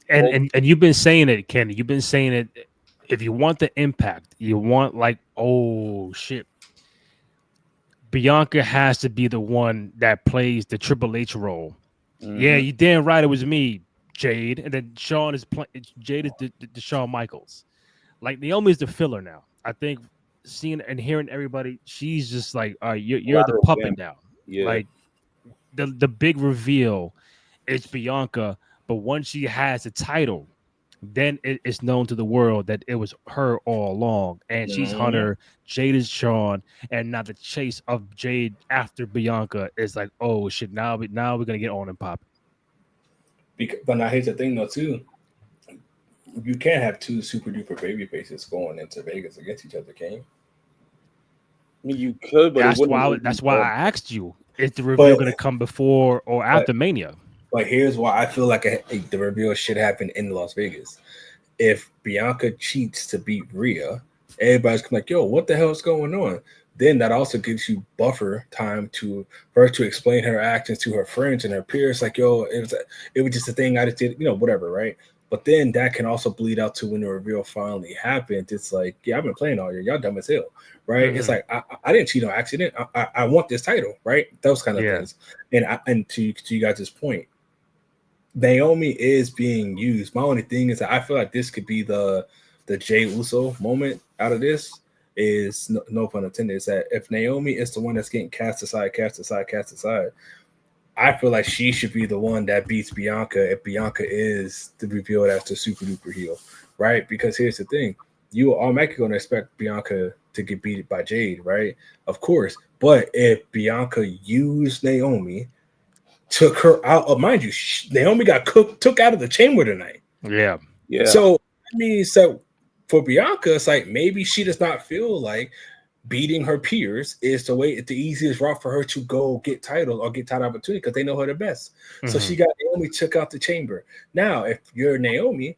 and you've been saying it, Kenny. You've been saying it. If you want the impact, you want like, oh shit, Bianca has to be the one that plays the Triple H role. Mm-hmm. Yeah, you damn right it was me, Jade, and then Shawn is Jade is the Shawn Michaels. Like Naomi's the filler now. I think seeing and hearing everybody, she's just like, all right, you're the puppet now. Yeah. Like the big reveal is Bianca, but once she has the title, then it's known to the world that it was her all along, and she's Hunter, Jade is Shawn, and now the chase of Jade after Bianca is like, oh shit, now we're gonna get on and pop. But now here's the thing though too, you can't have two super duper baby faces going into Vegas against each other, can you? I mean, you could, but that's why I asked you, is the reveal gonna come before or after Mania? But here's why I feel like the reveal should happen in Las Vegas. If Bianca cheats to beat Rhea, everybody's like, yo, what the hell is going on? Then that also gives you buffer time for her to explain her actions to her friends and her peers. Like, yo, it was just a thing I just did, whatever, right? But then that can also bleed out to when the reveal finally happened. It's like, yeah, I've been playing all year. Y'all dumb as hell, right? Mm-hmm. It's like, I didn't cheat on accident. I want this title, right? Those kind of things. And to you guys' point, Naomi is being used. My only thing is that I feel like this could be the Jey Uso moment out of this. Is no pun intended. Is that if Naomi is the one that's getting cast aside, I feel like she should be the one that beats Bianca if Bianca is the revealed as the super duper heel, right? Because here's the thing: you are automatically going to expect Bianca to get beat by Jade, right? Of course, but if Bianca used Naomi, took her out, mind you, Naomi got took out of the chamber tonight. Yeah. So I mean, for Bianca, it's like maybe she does not feel like beating her peers is the easiest route for her to go get title or get title opportunity because they know her the best. Mm-hmm. So she got Naomi took out the chamber. Now, if you're Naomi,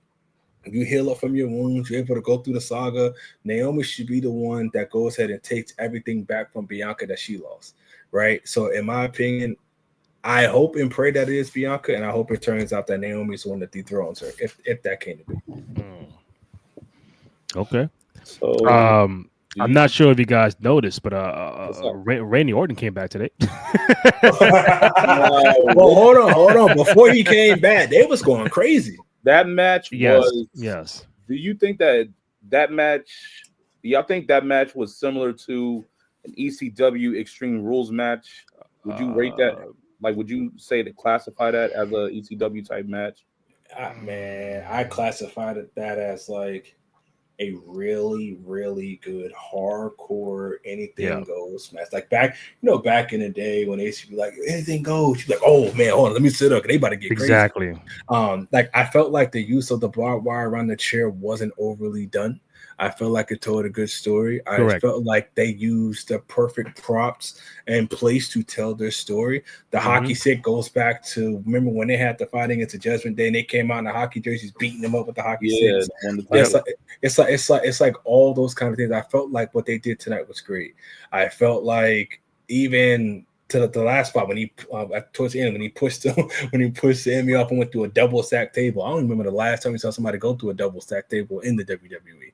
you heal up from your wounds, you're able to go through the saga. Naomi should be the one that goes ahead and takes everything back from Bianca that she lost, right? So, in my opinion, I hope and pray that it is Bianca, and I hope it turns out that Naomi is the one that dethrones her, if that came to be. Okay. So, I'm not sure if you guys noticed, but Randy Orton came back today. Well, hold on. Before he came back, they was going crazy. That match was. Yes. Do you think that match? Y'all think that match was similar to an ECW Extreme Rules match? Would you rate that? Like, would you say to classify that as a ECW type match? Man, I classified that as like a really, really good hardcore anything goes match. Like back in the day when they used to be like anything goes, you're like, oh man, hold on, let me sit up. They about to get crazy. Exactly. Like I felt like the use of the barbed wire around the chair wasn't overly done. I felt like it told a good story. I felt like they used the perfect props and place to tell their story. The hockey stick goes back to, remember when they had the fighting into Judgment Day and they came out in the hockey jerseys beating them up with the hockey sticks. It's like all those kind of things. I felt like what they did tonight was great. I felt like even to the last spot when he towards the end when he pushed the enemy up and went through a double stack table. I don't remember the last time we saw somebody go through a double stack table in the WWE,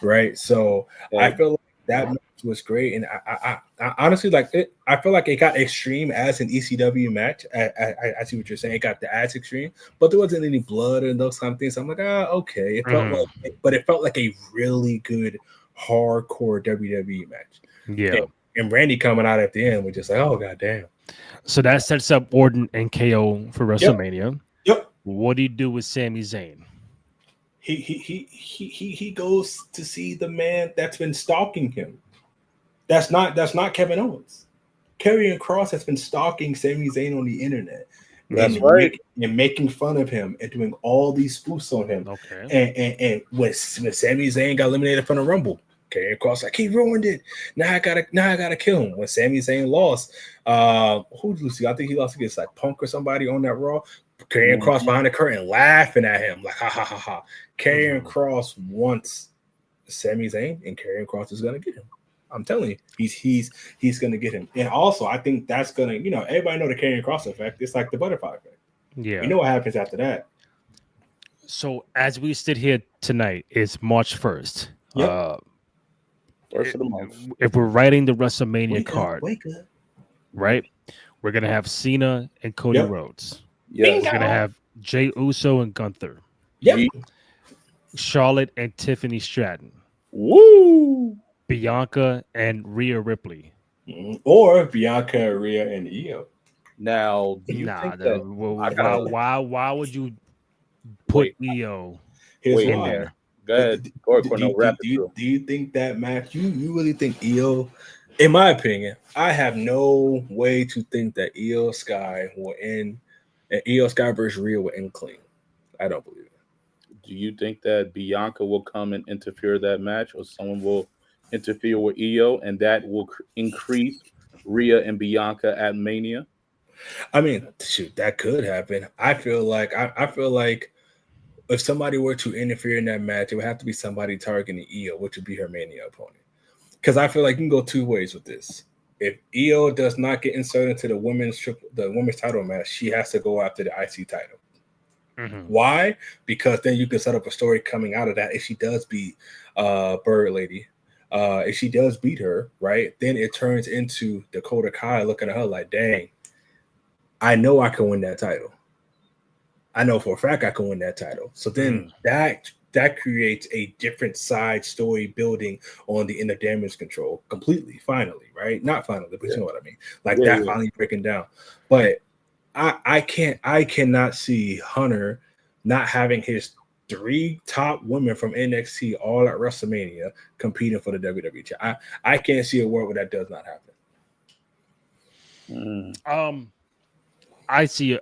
right? So I feel like That match was great, and I honestly like it. I feel like it got extreme as an ECW match. I see what you're saying. It got the ass extreme, but there wasn't any blood and those kind of things. So I'm like, okay. It felt but it felt like a really good hardcore WWE match. Yeah. And Randy coming out at the end was just like, oh goddamn. So that sets up Orton and KO for WrestleMania. Yep. What do you do with Sami Zayn? He goes to see the man that's been stalking him. That's not Kevin Owens. Karrion Kross has been stalking Sami Zayn on the internet. That's right. And making fun of him and doing all these spoofs on him. Okay. And when Sami Zayn got eliminated from the Rumble, Karrion Kross like, he ruined it. Now I gotta kill him. When Sami Zayn lost, who did Lucy? I think he lost against like Punk or somebody on that Raw. Karrion Kross behind the curtain laughing at him like, ha ha ha ha. Karrion Kross wants Sami Zayn, and Karrion Kross is gonna get him. I'm telling you, he's gonna get him. And also, I think that's gonna, everybody know the Karrion Kross effect. It's like the butterfly effect. Yeah. You know what happens after that. So as we sit here tonight, it's March 1st. Yep. First of the month. If we're writing the WrestleMania card, Wake up. right? We're gonna have Cena and Cody Rhodes. Yes. We're gonna have Jey Uso and Gunther. Yep. Charlotte and Tiffany Stratton. Woo! Bianca and Rhea Ripley. Or Bianca, Rhea, and Io. Now, do you think that? Why would you put Io in there? Go ahead. Do you think that match? You really think Io? In my opinion, I have no way to think that Io Sky will end. And Io Sky versus Rhea will end clean. I don't believe it. Do you think that Bianca will come and interfere that match, or someone will interfere with Io, and that will increase Rhea and Bianca at Mania? I mean, shoot, that could happen. I feel like if somebody were to interfere in that match, it would have to be somebody targeting Io, which would be her Mania opponent. Because I feel like you can go two ways with this. If Io does not get inserted into the women's title match, she has to go after the IC title. Mm-hmm. Why? Because then you can set up a story coming out of that. If she does beat Bird Lady, if she does beat her, right, then it turns into Dakota Kai looking at her like, dang, I know I can win that title. I know for a fact I can win that title. So then that creates a different side story building on the inner damage control completely, finally, right? Not finally, but you know what I mean? Like finally breaking down. But I cannot see Hunter not having his 3 top women from NXT all at WrestleMania competing for the WWE. I can't see a world where that does not happen. I see.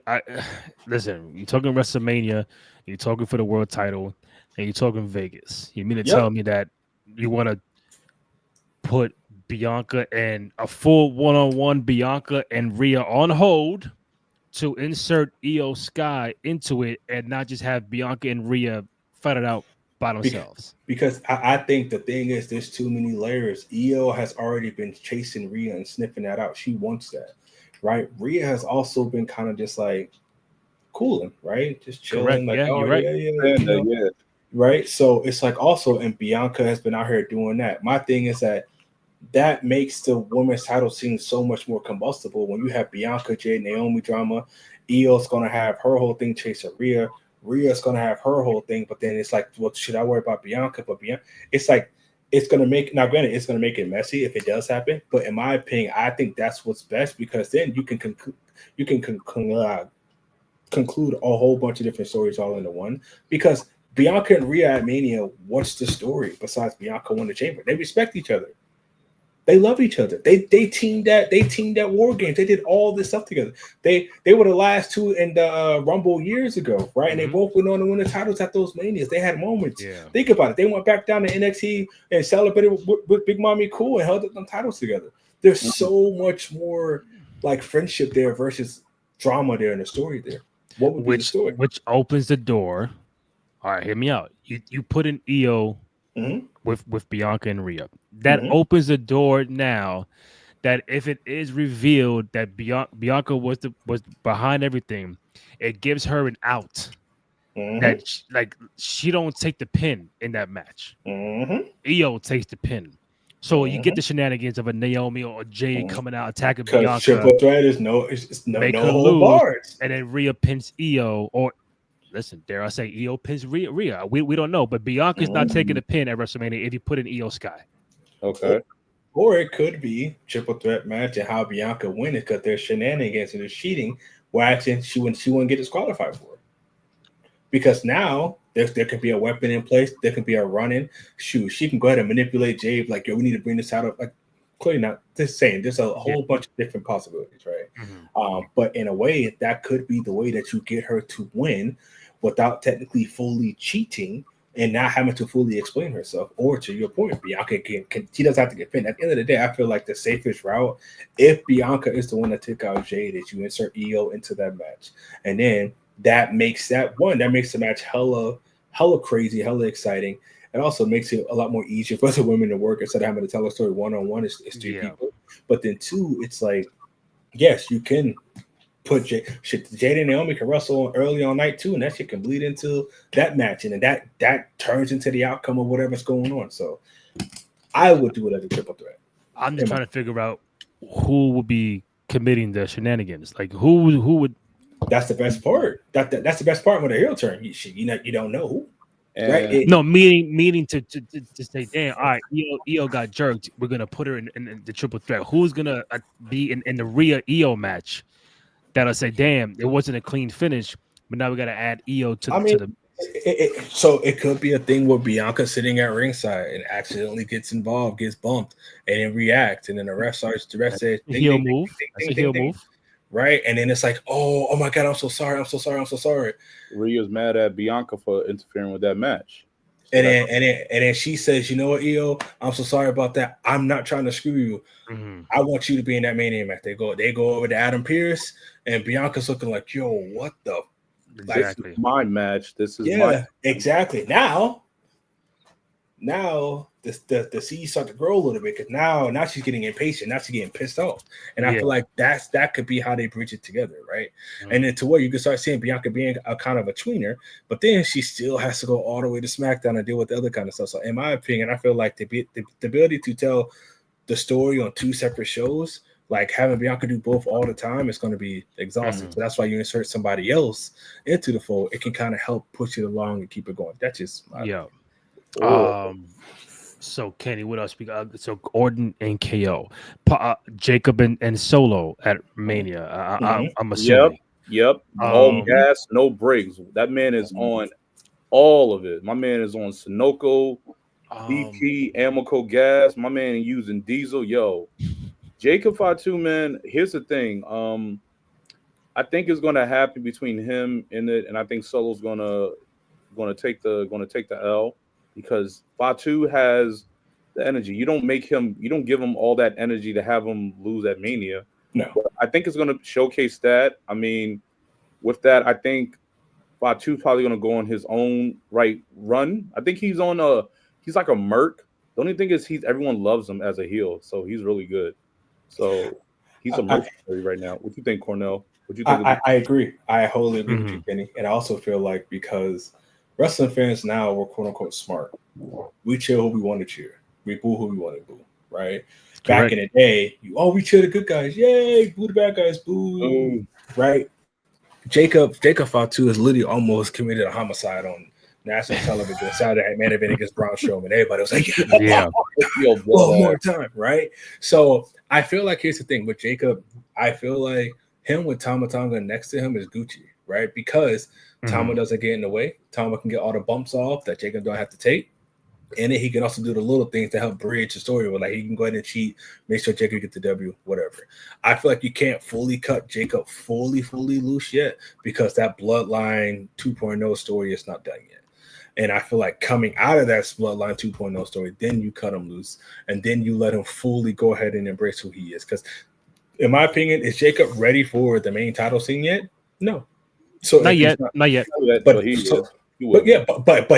Listen. You're talking WrestleMania. You're talking for the world title, and you're talking Vegas. You mean to tell me that you want to put Bianca and a full one-on-one Bianca and Rhea on hold to insert Io Sky into it, and not just have Bianca and Rhea fight it out by themselves? Because I think the thing is, there's too many layers. Io has already been chasing Rhea and sniffing that out. She wants that. Right, Rhea has also been kind of just like cooling, right? Just chilling. Correct. Like, Yeah. Right. So it's like also, and Bianca has been out here doing that. My thing is that makes the women's title seem so much more combustible when you have Bianca, Jade, Naomi drama. Io's gonna have her whole thing chasing Rhea. Rhea's gonna have her whole thing, but then it's like, well, should I worry about Bianca? But Bianca, it's like, it's going to make, now granted, it's going to make it messy if it does happen. But in my opinion, I think that's what's best, because then you can conclude a whole bunch of different stories all into one. Because Bianca and Rhea at Mania, what's the story besides Bianca won the chamber? They respect each other. They love each other. They teamed at War Games. They did all this stuff together. They were the last 2 in the Rumble years ago, right? And they both went on to win the titles at those Manias. They had moments. Yeah. Think about it. They went back down to NXT and celebrated with Big Mommy Cool and held up them titles together. There's so much more like friendship there versus drama there in the story there. What would be the story? Which opens the door. All right, hear me out. You put in Io with Bianca and Rhea. That opens the door now that if it is revealed that Bianca was behind everything, it gives her an out. That she don't take the pin in that match. Io takes the pin. So you get the shenanigans of a Naomi or a Jade coming out attacking because Bianca. triple threat is no whole bars. And then Rhea pins Io, or listen, dare I say Io pins Rhea. We don't know, but Bianca's not taking a pin at WrestleMania if you put in Io Sky. Okay. Or it could be triple threat match and how Bianca win it because there's shenanigans and there's cheating. Where actually she wouldn't get disqualified for it. Because now there could be a weapon in place, there can be a run-in. Shoot, she can go ahead and manipulate Jade, like, yo, we need to bring this out of, like, clearly not just saying there's a whole bunch of different possibilities, right? But in a way, that could be the way that you get her to win without technically fully cheating and not having to fully explain herself. Or to your point, Bianca she doesn't have to get pinned. At the end of the day, I feel like the safest route, if Bianca is the one that took out Jade, is you insert Io into that match. And then that makes the match hella crazy, hella exciting. It also makes it a lot more easier for the women to work instead of having to tell a story one-on-one. It's three people. But then two, it's like, yes, you can put Jade and Naomi can wrestle early on night 2, and that shit can bleed into that match, and then that turns into the outcome of whatever's going on. So I would do it as a triple threat. I'm just trying to figure out who would be committing the shenanigans. Like who would. That's the best part. That's the best part with a heel turn. You don't know who. Right? Meaning to say, damn, all right, Io got jerked. We're gonna put her in the triple threat. Who's gonna be in the Rhea Io match? That'll say, damn, it wasn't a clean finish, but now we gotta add Io to the. So it could be a thing where Bianca sitting at ringside and accidentally gets involved, gets bumped, and then reacts, and then the ref says, That's a heel move. Right, and then it's like, oh my god, I'm so sorry. Rhea's mad at Bianca for interfering with that match. And then she says, you know what, Io, I'm so sorry about that. I'm not trying to screw you. I want you to be in that Mania match. They go over to Adam Pearce, and Bianca's looking like, yo, what the? Exactly. This is my match. This is my exactly. Now the seeds start to grow a little bit because now she's getting impatient. Now she's getting pissed off, and I feel like that could be how they bridge it together, right? And then to where you can start seeing Bianca being a kind of a tweener, but then she still has to go all the way to SmackDown and deal with the other kind of stuff. So in my opinion, I feel like the ability to tell the story on 2 separate shows, like having Bianca do both all the time, is going to be exhausting. So that's why you insert somebody else into the fold. It can kind of help push it along and keep it going. That's just my So Kenny, what else we got? So Orton and KO, Jacob and Solo at Mania. I'm assuming. Yep. All gas, no brakes. That man is on all of it. My man is on Sunoco, BP, Amoco gas. My man using diesel. Yo, Jacob Fatu, man. Here's the thing. I think it's gonna happen between him and it, and I think Solo's gonna take the L. Because Fatu has the energy. You don't give him all that energy to have him lose at Mania. No. But I think it's going to showcase that. I mean, with that, I think Fatu's probably going to go on his own right run. I think he's like a Merc. The only thing is everyone loves him as a heel, so he's really good. So he's a mercenary right now. What do you think, Cornell? What do you think? I agree. I wholly agree with you, Kenny. And I also feel like because wrestling fans now, we're quote unquote smart. We cheer who we want to cheer. We boo who we want to boo. Right? Back in the day, we cheer the good guys. Yay! Boo the bad guys. Boo. Right? Jacob Fatu has literally almost committed a homicide on national television. Saturday Night Main Event against Braun Strowman. Everybody was like, one more time. Right? So I feel like here's the thing with Jacob. I feel like him with Tama Tonga next to him is Gucci. Right? Because Tama doesn't get in the way. Tama can get all the bumps off that Jacob don't have to take. And then he can also do the little things to help bridge the story. Where, like, he can go ahead and cheat, make sure Jacob gets the W, whatever. I feel like you can't fully cut Jacob fully loose yet because that Bloodline 2.0 story is not done yet. And I feel like coming out of that Bloodline 2.0 story, then you cut him loose and then you let him fully go ahead and embrace who he is. Because in my opinion, is Jacob ready for the main title scene yet? No. So not yet. But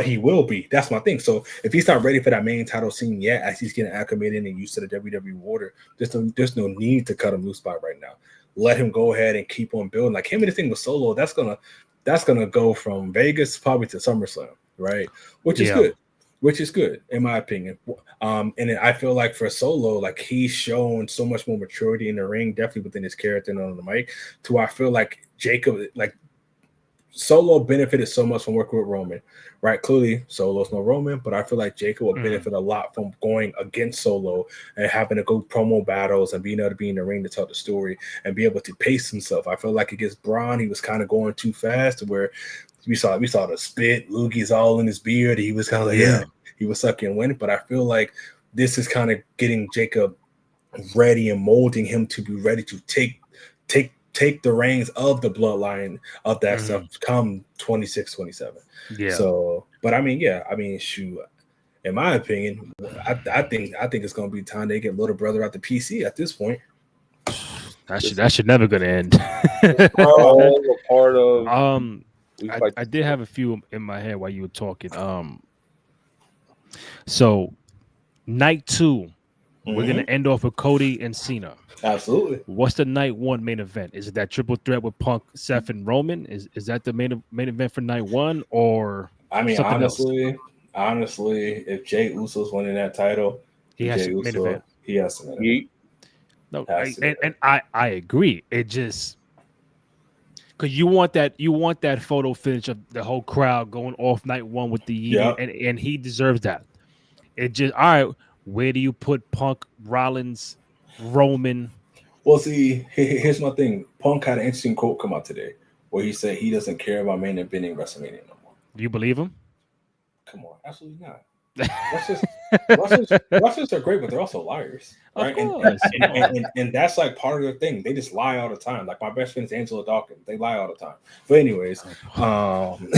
he will be. That's my thing. So if he's not ready for that main title scene yet, as he's getting acclimated and used to the WWE order, there's no need to cut him loose by right now. Let him go ahead and keep on building. Like him and the thing with Solo, that's gonna go from Vegas probably to SummerSlam, right? Which is good. which is good in my opinion. And I feel like for Solo, like he's shown so much more maturity in the ring, definitely within his character and on the mic, to where I feel like Solo benefited so much from working with Roman, right? Clearly, Solo's no Roman, but I feel like Jacob will benefit a lot from going against Solo and having to go promo battles and being able to be in the ring to tell the story and be able to pace himself. I feel like against Braun, he was kind of going too fast to where we saw the spit, loogies all in his beard. He was kind of like, he was sucking wind. But I feel like this is kind of getting Jacob ready and molding him to be ready to take the reins of the bloodline of that stuff come 26, 27. Yeah. So, but shoot, in my opinion, I think it's gonna be time they get little brother out the PC at this point. That should never gonna end. All a part of I did have a few in my head while you were talking. So night 2, we're gonna end off with Cody and Cena. Absolutely. What's the night 1 main event? Is it that triple threat with Punk, Seth, and Roman? Is that the main event for night 1, or honestly, if Jey Uso's winning that title, he has to main event. He has to main event. And I agree. It just because you want that photo finish of the whole crowd going off night 1 with the and he deserves that. It just all right. Where do you put Punk, Rollins, Roman? Well, see, here's my thing. Punk had an interesting quote come out today where he said he doesn't care about main eventing WrestleMania no more. Do you believe him? Come on, absolutely not. Wrestlers are great, but they're also liars, right? And that's like part of the thing. They just lie all the time. Like my best friend is Angela Dawkins. They lie all the time. But anyways, I'm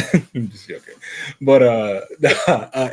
just joking. But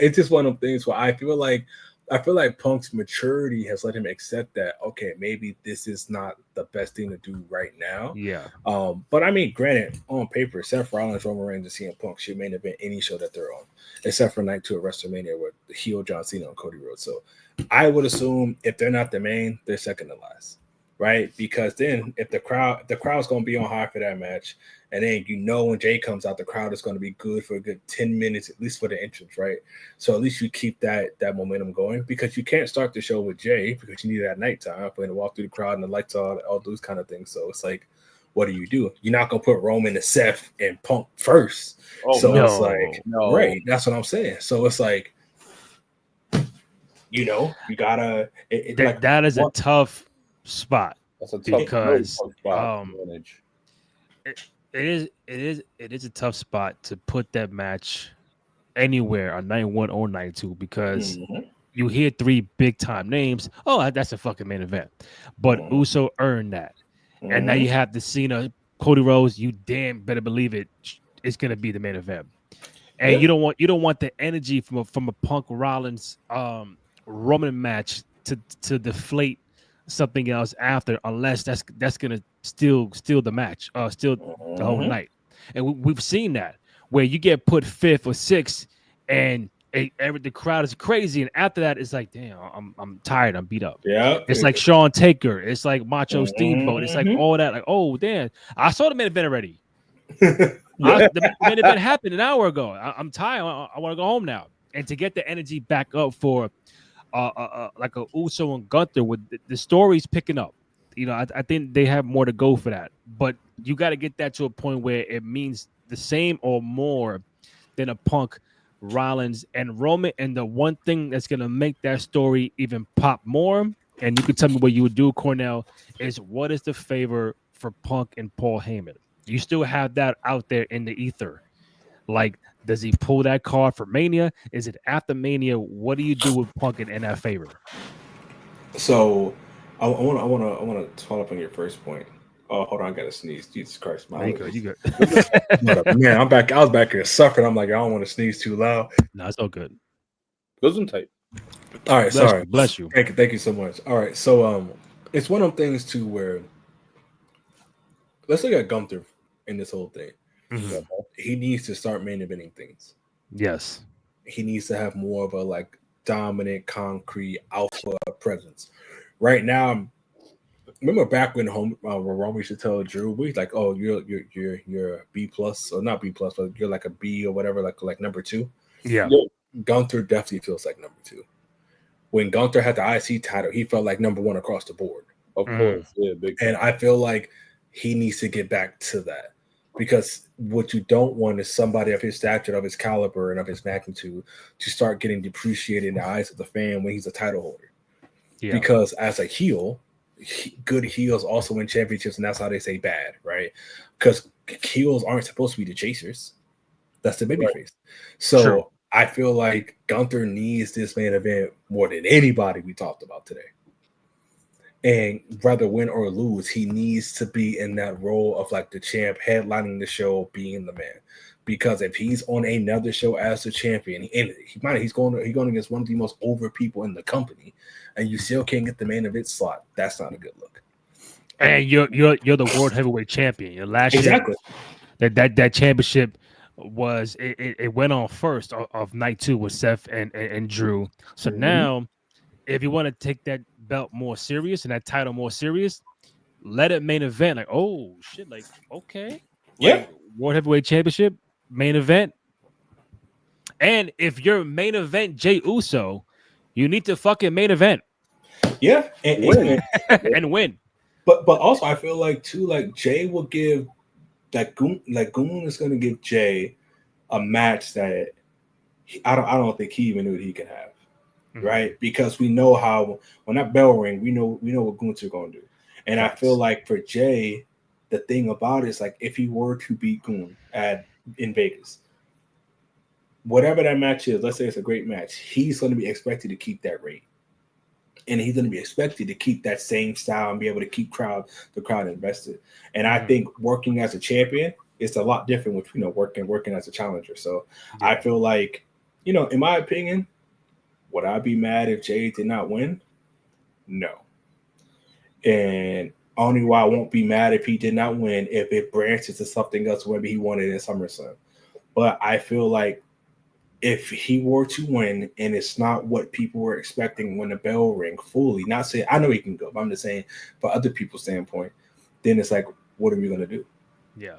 it's just one of them things where I feel like Punk's maturity has let him accept that, okay, maybe this is not the best thing to do right now. Yeah. But I mean, granted, on paper, Seth Rollins, Roman Reigns, and CM Punk should main event any show that they're on, except for night 2 at WrestleMania with heel John Cena and Cody Rhodes. So I would assume if they're not the main, they're second to last, right? Because then if the crowd's going to be on high for that match, and then when Jay comes out, the crowd is going to be good for a good 10 minutes, at least for the entrance, right? So at least you keep that momentum going, because you can't start the show with Jay because you need that nighttime for him to walk through the crowd and the lights on, all those kind of things. So it's like, what do you do? You're not going to put Roman and Seth and Punk first. It's like, right, that's what I'm saying. So it's like, you gotta. That is a tough spot. That's a tough because spot. It is a tough spot to put that match anywhere on night 1 or night 2, because you hear 3 big time names. Oh, that's a fucking main event. But Uso earned that. And now you have the Cena, Cody Rhodes. You damn better believe it's gonna be the main event. And you don't want the energy from a Punk Rollins Roman match to deflate something else after, unless that's gonna steal the match, steal the whole night. And we've seen that where you get put 5th or 6th, and the crowd is crazy, and after that it's like, damn, I'm tired, I'm beat up. Yeah, it's like Shawn Taker, it's like Macho Steamboat, it's like all that. Like, oh damn, I saw the main event already. The main event happened an hour ago. I'm tired. I want to go home now. And to get the energy back up for like a Uso and Gunther, with the story's picking up. I think they have more to go for that. But you got to get that to a point where it means the same or more than a Punk, Rollins, and Roman. And the one thing that's going to make that story even pop more, and you can tell me what you would do, Cornell, is what is the favor for Punk and Paul Heyman? You still have that out there in the ether. Like, does he pull that card for Mania? Is it after Mania? What do you do with Punk in that favor? So I want to follow up on your first point. Oh, hold on, I gotta sneeze. Jesus Christ, you good. Man, I'm back. I was back here suffering. I'm like, I don't want to sneeze too loud. No, it's all good. Goes in tight. All right, sorry. Bless you. Thank you so much. All right, so it's one of them things too where, let's look at Gunther in this whole thing. Mm-hmm. He needs to start main eventing things. Yes. He needs to have more of a like dominant, concrete alpha presence. Right now, remember back when Roman used to tell Drew, he's like, "Oh, you're a B plus, or not B plus, but you're like a B or whatever, like number 2." Yeah. Gunther definitely feels like number 2. When Gunther had the IC title, he felt like number 1 across the board. Of course, yeah, big. And I feel like he needs to get back to that, because what you don't want is somebody of his stature, of his caliber, and of his magnitude to start getting depreciated in the eyes of the fan when he's a title holder. Yeah. Because as a heel, good heels also win championships, and that's how they say bad, right? Because heels aren't supposed to be the chasers. That's the babyface. Right. So True. I feel like Gunther needs this main event more than anybody we talked about today. And whether win or lose, he needs to be in that role of like the champ, headlining the show, being the man. Because if he's on another show as the champion, and he's going against one of the most over people in the company, and you still can't get the main event slot, that's not a good look. And you're the world heavyweight champion. Your last year, that championship was it went on first of night 2 with Seth and Drew. So now, if you want to take that belt more serious and that title more serious, let it main event. Like, oh shit, like okay, like, world heavyweight championship main event. And if you're main event Jey Uso, you need to fucking main event. Yeah, and win. And win. But also, I feel like too, like Jay will give that Goon is going to give Jay a match that I don't think he even knew that he could have. Right, because we know how when that bell ring, we know what Gunther going to do, and I feel like for Jay, the thing about it is like if he were to beat Goon in Vegas, whatever that match is, let's say it's a great match, he's going to be expected to keep that rate, and he's going to be expected to keep that same style and be able to keep the crowd invested. And I think working as a champion is a lot different with working as a challenger. So I feel like in my opinion. Would I be mad if Jay did not win? No. And only why I won't be mad if he did not win if it branches to something else, maybe he won it in SummerSlam. But I feel like if he were to win and it's not what people were expecting when the bell rang fully, not saying I know he can go, but I'm just saying for other people's standpoint, then it's like, what are we gonna do? Yeah.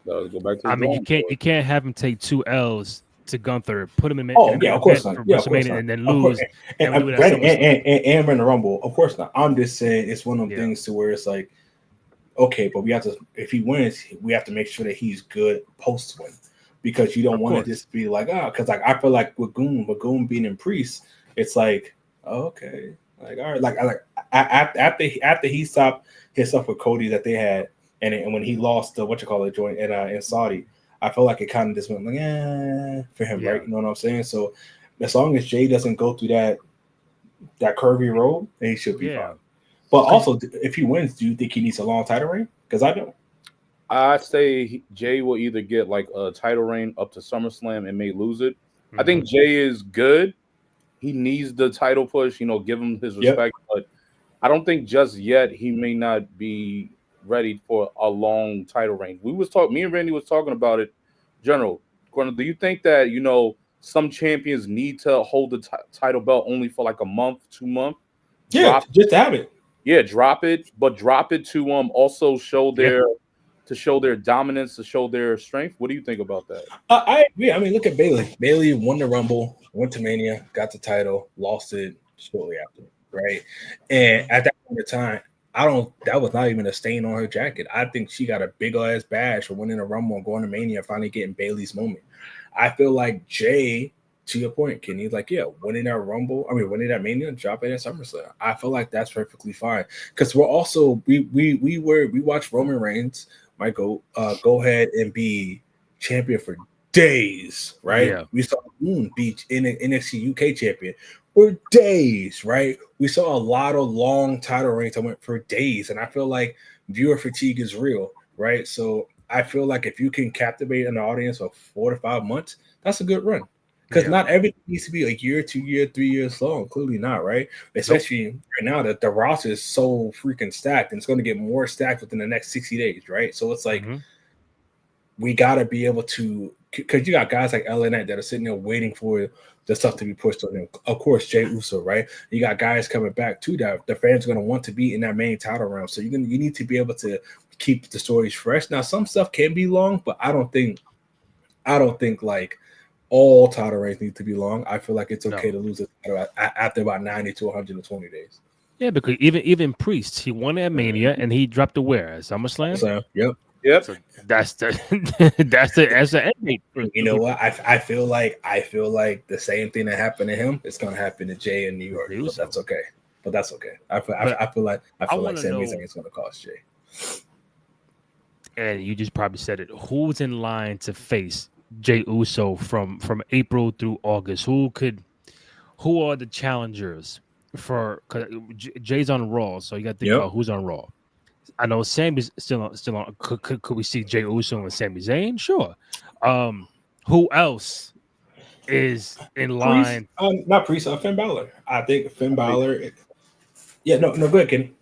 Go back to you can't have him take 2 L's to Gunther, put him in of course not. And then lose and win the Rumble. Of course not. I'm just saying it's one of them things to where it's like, okay, but we have to, if he wins, we have to make sure that he's good post win, because you don't want to just be like, because like I feel like with Goon being in Priest, it's like, okay, like all right, like after he stopped his stuff with Cody that they had, and when he lost the joint in Saudi. I feel like it kind of just went like, for him, right? You know what I'm saying? So as long as Jay doesn't go through that curvy road, then he should be fine. But also, if he wins, do you think he needs a long title reign? Because I don't. I'd say Jay will either get like a title reign up to SummerSlam and may lose it. I think Jay is good. He needs the title push, give him his respect. But I don't think just yet he may not be ready for a long title reign. Me and Randy was talking about it. General, do you think that some champions need to hold the title belt only for like a month, 2 months? Yeah, just have it. Yeah, drop it, but drop it to also show their dominance, to show their strength. What do you think about that? I agree. I mean, look at Bayley. Bayley won the Rumble, went to Mania, got the title, lost it shortly after, right? And at that point in time, that was not even a stain on her jacket. I think she got a big ass badge for winning a Rumble and going to Mania and finally getting Bayley's moment. I feel like Jay, to your point, Kenny, like, winning that Rumble, winning that Mania, drop it at SummerSlam. I feel like that's perfectly fine. Because we're also we watched Roman Reigns, go ahead and be champion for days, right? Yeah. We saw Moon be NXT UK champion for days, right? We saw a lot of long title reigns that went for days, and I feel like viewer fatigue is real, right? So I feel like if you can captivate an audience for 4 to 5 months, that's a good run. Because not everything needs to be a year, 2 year, 3 years long. Clearly not, right? Especially right now that the roster is so freaking stacked, and it's going to get more stacked within the next 60 days, right? So it's like we got to be able to, because you got guys like LA Knight that are sitting there waiting for the stuff to be pushed on them. Of course, Jey Uso, right? You got guys coming back too that the fans are going to want to be in that main title round. So you need to be able to keep the stories fresh. Now, some stuff can be long, but I don't think like all title reigns need to be long. I feel like it's okay to lose it after about 90 to 120 days. Yeah, because even Priest, he won at Mania and he dropped the where at SummerSlam. Yep. So that's the that's the end date. You know what? I feel like the same thing that happened to him is going to happen to Jay in New York. But that's okay. I feel like Sami Zayn is going to cost Jay. And you just probably said it. Who's in line to face Jay Uso from April through August? Who are the challengers for? Cause Jay's on Raw, so you got to think about who's on Raw. I know Sammy's still on. Could we see Jay Uso and Sami Zayn? Sure. Who else is in line? Not Priest. Finn Balor. I think Finn Balor. Yeah. No. Go ahead, Kenny.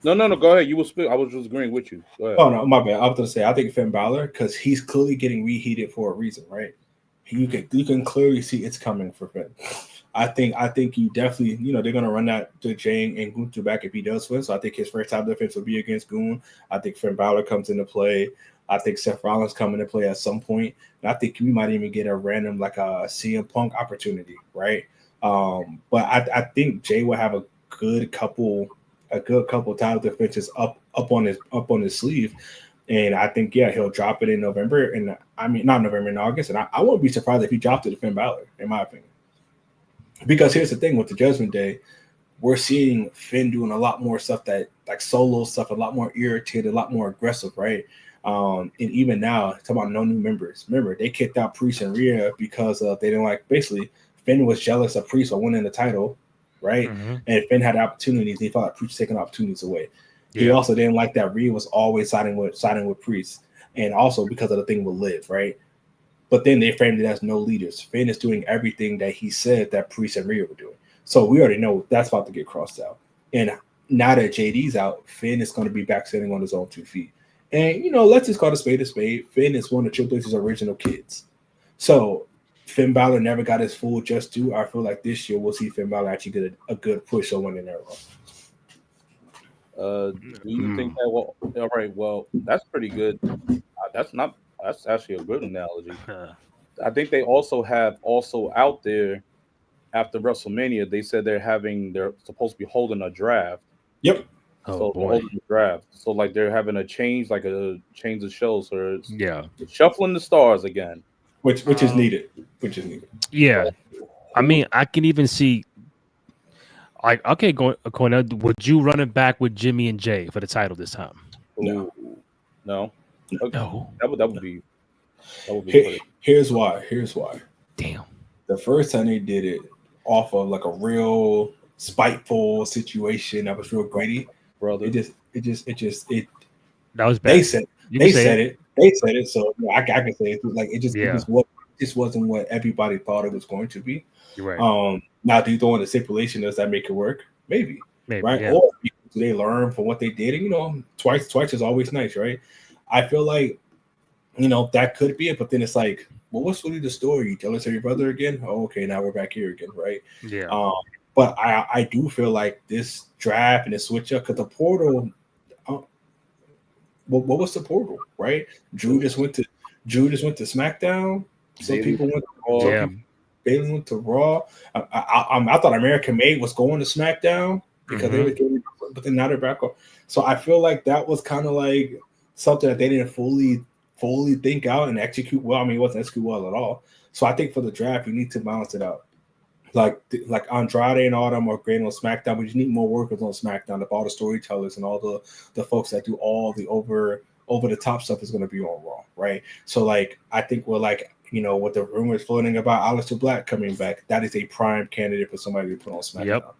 No. Go ahead. You will speak. I was just agreeing with you. Go ahead. Oh no, my bad. I was going to say I think Finn Balor because he's clearly getting reheated for a reason, right? You can clearly see it's coming for Finn. I think you definitely, they're gonna run that to Jane and Gunther back if he does win. So I think his first time defense will be against Goon. I think Finn Balor comes into play. I think Seth Rollins come into play at some point. And I think we might even get a random like a CM Punk opportunity, right? But I think Jay will have a good couple title defenses up on his sleeve. And I think he'll drop it in November, and I mean not November, in August. And I wouldn't be surprised if he dropped it to Finn Balor, in my opinion. Because here's the thing with the Judgment Day, we're seeing Finn doing a lot more stuff that like solo stuff, a lot more irritated, a lot more aggressive, right? And even now, talking about no new members. Remember, they kicked out Priest and Rhea because they didn't like. Basically, Finn was jealous of Priest for winning the title, right? Mm-hmm. And Finn had opportunities. He felt like Priest taking opportunities away. Yeah. He also didn't like that Rhea was always siding with Priest, and also because of the thing with Liv, right? But then they framed it as no leaders. Finn is doing everything that he said that Priest and Rhea were doing. So we already know that's about to get crossed out. And now that JD's out, Finn is going to be back sitting on his own 2 feet. And, let's just call a spade a spade. Finn is one of Triple H's original kids. So Finn Balor never got his full just due. I feel like this year we'll see Finn Balor actually get a good push on winning that Raw. Do you think that? Well, all right. Well, that's pretty good. That's actually a good analogy. I think they also have out there after WrestleMania. They said they're supposed to be holding a draft. Yep. So holding a draft. So like they're having a change of shows. So it's shuffling the stars again. Which is needed. Yeah. I mean, I can even see. Like, okay, Cornell, would you run it back with Jimmy and Jay for the title this time? No. Okay. No. That would be Here's why. Damn. The first time they did it off of like a real spiteful situation that was real greedy, brother. It just that was bad. They said it. So I can say it. Like it just wasn't what everybody thought it was going to be. You're right. Now, do you throw in a stipulation? Does that make it work? Maybe right? Yeah. Or do they learn from what they did? And twice is always nice, right? I feel like that could be it, but then it's like, well, what's really the story? You jealous of your brother again? Oh, okay, now we're back here again, right? Yeah. But I do feel like this draft and the switch up because the portal. What was the portal, right? Drew just went to SmackDown. Some people went to Raw. Yeah. Bayley went to Raw. I thought American Made was going to SmackDown because they were getting, but then now they're back on. So I feel like that was kind of like something that they didn't fully think out and execute well. I mean, it wasn't execute well at all. So I think for the draft, you need to balance it out. Like Andrade and all them are great on SmackDown, but you need more workers on SmackDown. If all the storytellers and all the folks that do all the over the top stuff is going to be on Raw, right? So like I think we're like with the rumors floating about Aleister Black coming back, that is a prime candidate for somebody to put on SmackDown. Yep.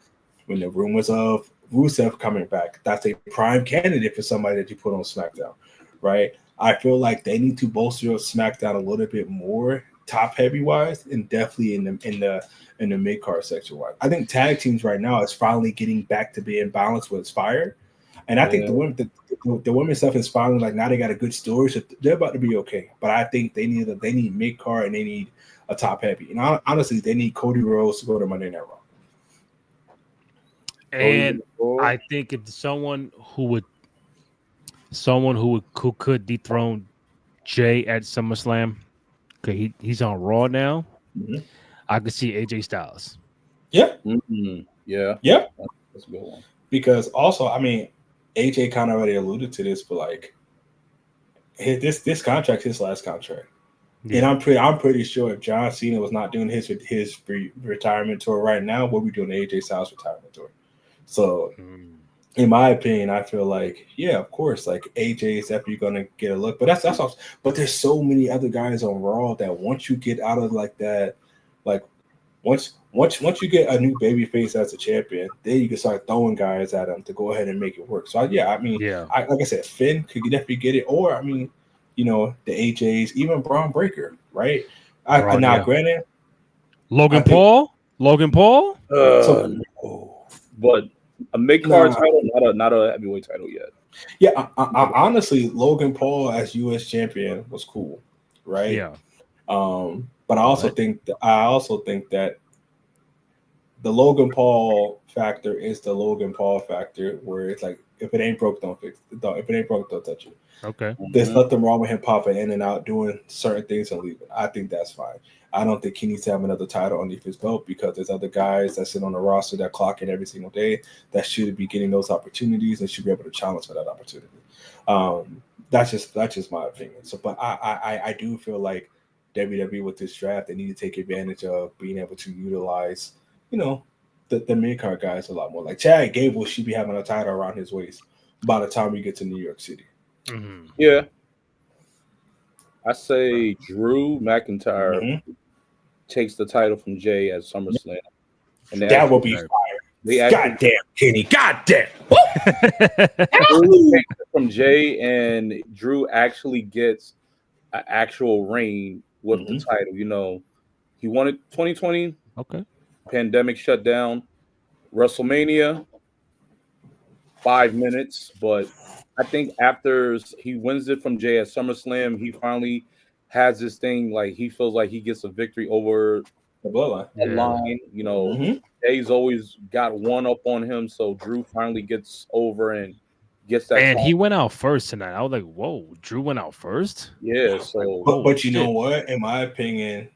When the rumors of Rusev coming back, that's a prime candidate for somebody that you put on SmackDown, right? I feel like they need to bolster SmackDown a little bit more top heavy wise, and definitely in the mid card section wise. I think tag teams right now is finally getting back to being balanced with Fire, and I think the women's stuff is finally like now they got a good story, so they're about to be okay. But I think they need mid card and they need a top heavy, and honestly they need Cody Rhodes to go to Monday Night Raw. And I think if someone who could dethrone Jay at SummerSlam, okay, he's on Raw now. I could see AJ Styles. Yeah. Yeah. Yeah. That's a good one. Because also, I mean, AJ kind of already alluded to this, but like this contract, his last contract. Yeah. And I'm pretty sure if John Cena was not doing his retirement tour right now, we'll be doing the AJ Styles retirement tour. So, in my opinion, I feel like, yeah, of course, like AJ is definitely going to get a look. But that's all. But there's so many other guys on Raw that once you get out of like that, like once you get a new babyface as a champion, then you can start throwing guys at them to go ahead and make it work. So I mean, like I said, Finn could definitely get it, or I mean, you know, the AJs, even Braun Breaker, right? Granted, Logan Paul. No. But a mid-card title, not a heavyweight title yet. Yeah, I honestly, Logan Paul as U.S. champion was cool, right? Yeah. But I also think that the Logan Paul factor is the Logan Paul factor, where it's like, if it ain't broke, don't fix it. If it ain't broke, don't touch it. Okay. There's nothing wrong with him popping in and out, doing certain things and leaving. I think that's fine. I don't think he needs to have another title underneath his belt, because there's other guys that sit on the roster that clock in every single day that should be getting those opportunities and should be able to challenge for that opportunity. That's just my opinion. So, but I do feel like WWE with this draft, they need to take advantage of being able to utilize, you know, the mid-card guys a lot more. Like Chad Gable should be having a title around his waist by the time we get to New York City. Mm-hmm. Yeah. I say Drew McIntyre takes the title from Jay at SummerSlam. And that will be fire. Goddamn, Kenny. Goddamn. Drew takes it from Jay, and Drew actually gets an actual reign with the title. You know, he won it 2020. Okay. Pandemic shut down. WrestleMania, 5 minutes. But I think after he wins it from Jay at SummerSlam, he finally has this thing, like he feels like he gets a victory over the bloodline. Line. You know, Jay's always got one up on him, so Drew finally gets over and gets that. And he went out first tonight. I was like, "Whoa, Drew went out first?" Yeah. So, but you know what? In my opinion,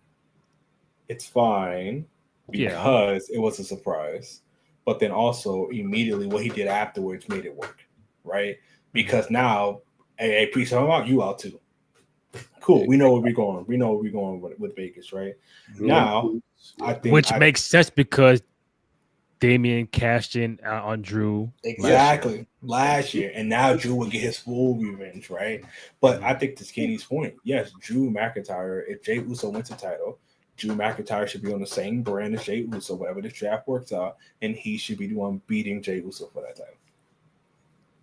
it's fine because it was a surprise. But then also immediately what he did afterwards made it work, right? Because now, hey, Priest, I'm out, you out too. Cool. We know where we're going. We know where we're going with Vegas, right? Now, I think which makes sense because Damian cashed in on Drew last year, and now Drew will get his full revenge, right? But I think to Kenny's point, yes, Drew McIntyre, if Jey Uso wins the title, Drew McIntyre should be on the same brand as Jey Uso, whatever this draft works out, and he should be the one beating Jey Uso for that title.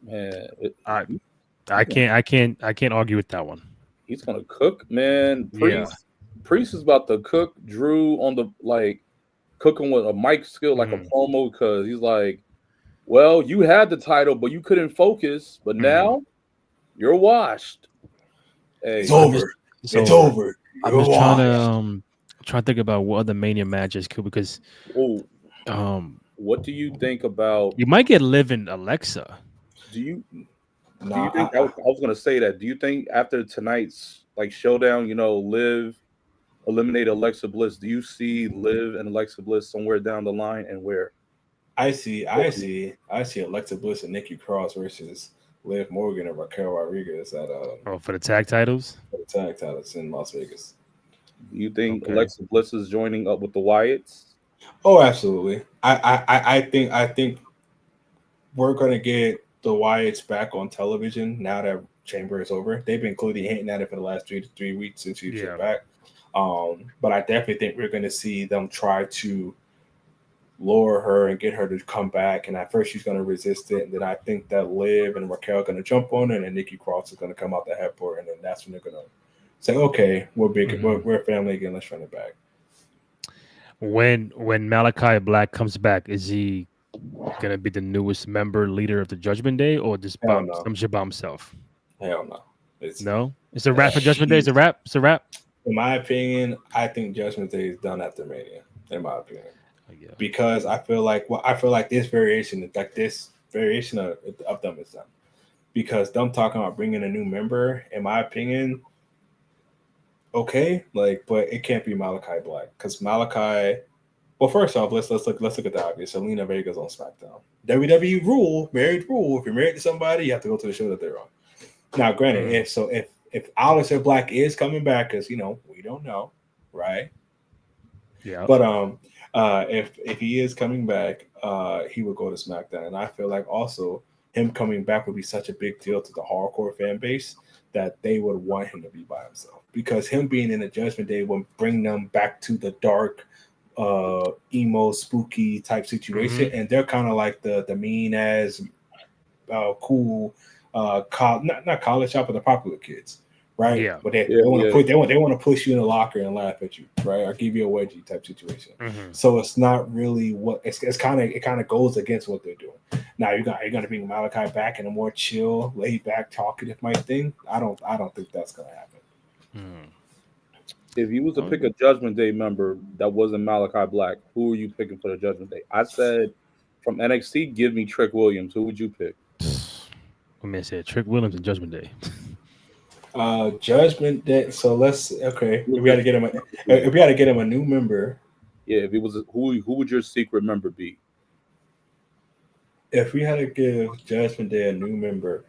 Man, I can't argue with that one. He's gonna cook, man. Priest is about to cook Drew on the cooking with a mic skill like a promo, because he's like, well, you had the title, but you couldn't focus, but now you're washed. Hey, it's over. It's over. I'm just trying to think about what other Mania matches could, because what do you think about? You might get Liv and Alexa. Do you think I was gonna say that? Do you think after tonight's showdown, Liv eliminate Alexa Bliss? Do you see Liv and Alexa Bliss somewhere down the line, and where? I see Alexa Bliss and Nikki Cross versus Liv Morgan and Raquel Rodriguez at for the tag titles. For the tag titles in Las Vegas. Do you think Alexa Bliss is joining up with the Wyatts? Oh, absolutely. I think we're gonna get the Wyatts back on television now that Chamber is over. They've been clearly hinting at it for the last 3 weeks since she's back. But I definitely think we're going to see them try to lure her and get her to come back. And at first she's going to resist it. And then I think that Liv and Raquel are going to jump on it, and then Nikki Cross is going to come out the headboard. And then that's when they're going to say, okay, we're big. We're family again. Let's run it back. When Malachi Black comes back, is he going to be the newest leader of the Judgment Day, or just by himself? Hell no. It's a wrap for Judgment Day. It's a wrap. In my opinion, I think Judgment Day is done after Mania. In my opinion, because I feel like this variation of them is done. Because them talking about bringing a new member, in my opinion, okay, like, but it can't be Malachi Black because Malachi. Well, first off, let's look at the obvious. Selena Vega's on SmackDown. WWE married rule. If you're married to somebody, you have to go to the show that they're on. Now, granted, if Aleister Black is coming back, because we don't know, right? Yeah. But if he is coming back, he would go to SmackDown, and I feel like also him coming back would be such a big deal to the hardcore fan base that they would want him to be by himself, because him being in the Judgment Day would bring them back to the dark, emo, spooky type situation, and they're kind of like the mean as cool, not college shop, but the popular kids. Right, Yeah. But they want to push you in the locker and laugh at you, right, or give you a wedgie type situation. So it's not really what it kind of goes against what they're doing. Now you're gonna bring Malachi back in a more chill, laid back, talkative type thing. I don't think that's gonna happen. If you was to pick a Judgment Day member that wasn't Malachi Black, who are you picking for the Judgment Day? I said from NXT, give me Trick Williams. Who would you pick? I mean, I said Trick Williams and Judgment Day. Judgment Day. So we got to get him. If we got to get him a new member. Yeah, if it was who would your secret member be? If we had to give Judgment Day a new member,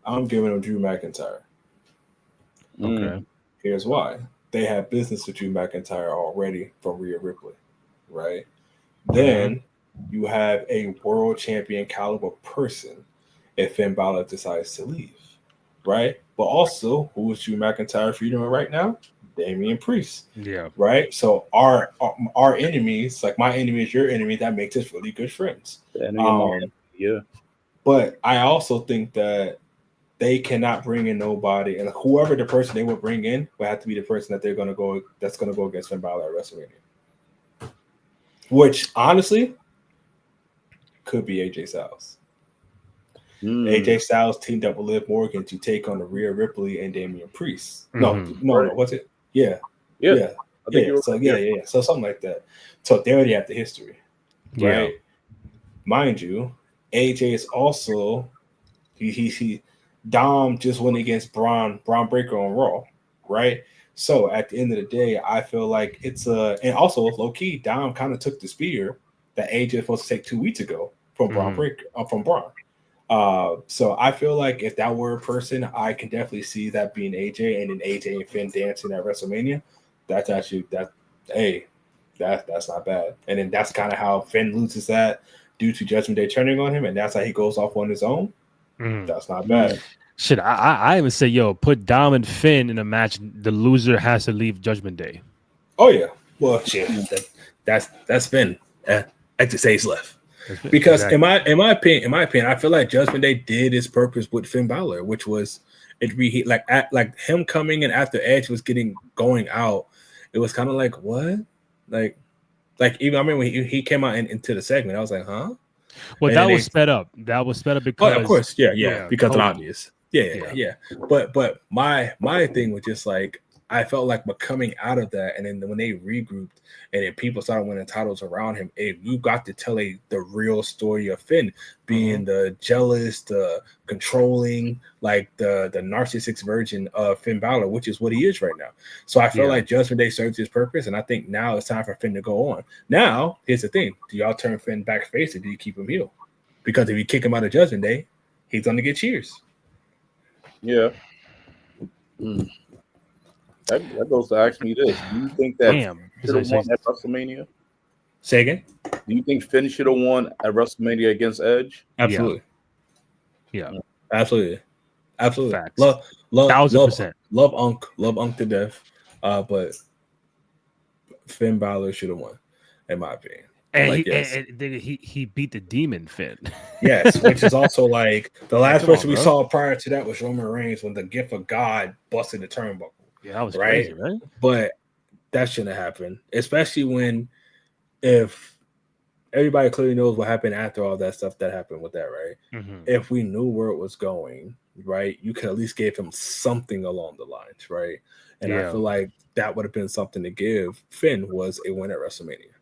I'm giving him Drew McIntyre. Okay. Here's why. They have business with Drew McIntyre already from Rhea Ripley, right? Then you have a world champion caliber person if Finn Balor decides to leave, right? But also, who is Drew McIntyre feuding with right now? Damian Priest. Yeah. Right? So our enemies, like my enemy is your enemy, that makes us really good friends. Yeah. But I also think that they cannot bring in nobody, and whoever the person they would bring in would have to be the person that that's gonna go against Finn Balor at WrestleMania. Which honestly could be AJ Styles. AJ Styles teamed up with Liv Morgan to take on the Rhea Ripley and Damian Priest. No, what's it? Yeah. So something like that. So they already have the history, right? Mind you, AJ is also he Dom just went against Braun Breaker on Raw, right? So at the end of the day, I feel like it's and also low key, Dom kind of took the spear that AJ was supposed to take 2 weeks ago from Braun Breaker from Braun. So I feel like if that were a person, I can definitely see that being AJ, and then AJ and Finn dancing at WrestleMania. That's actually that's not bad. And then that's kind of how Finn loses that due to Judgment Day turning on him, and that's how he goes off on his own. That's not bad. Shit, I even say, put Dom and Finn in a match. The loser has to leave Judgment Day. Oh yeah, well shit, that's Finn. At the stage left. Because in my opinion, I feel like Judgment Day did its purpose with Finn Balor, which was like him coming in after Edge was going out. It was kind of like what, like even I mean when he came out into the segment, I was like, huh? Well, that was sped up. That was sped up because, of course, because of obvious, yeah. But my thing was just like I felt like but coming out of that, and then when they regrouped and then people started winning titles around him, you got to tell the real story of Finn being the jealous, the controlling, like the narcissistic version of Finn Balor, which is what he is right now. So I feel like Judgment Day serves his purpose, and I think now it's time for Finn to go on. Now, here's the thing. Do y'all turn Finn back face or do you keep him heel? Because if you kick him out of Judgment Day, he's going to get cheers. Yeah. That goes to ask me this. Do you think that should have won at WrestleMania? Say again? Do you think Finn should have won at WrestleMania against Edge? Absolutely. Yeah. Absolutely. Facts. Love 1000%. Love Unk to death. But Finn Balor should have won, in my opinion. And he beat the Demon Finn. Yes, which is also like the last person we saw prior to that was Roman Reigns when the Gift of God busted the turnbuckle. Yeah, that was crazy, right? But that shouldn't happen, especially if everybody clearly knows what happened after all that stuff that happened with that, right? If we knew where it was going, right, you could at least give him something along the lines, right? And I feel like that would have been something to give Finn was a win at WrestleMania.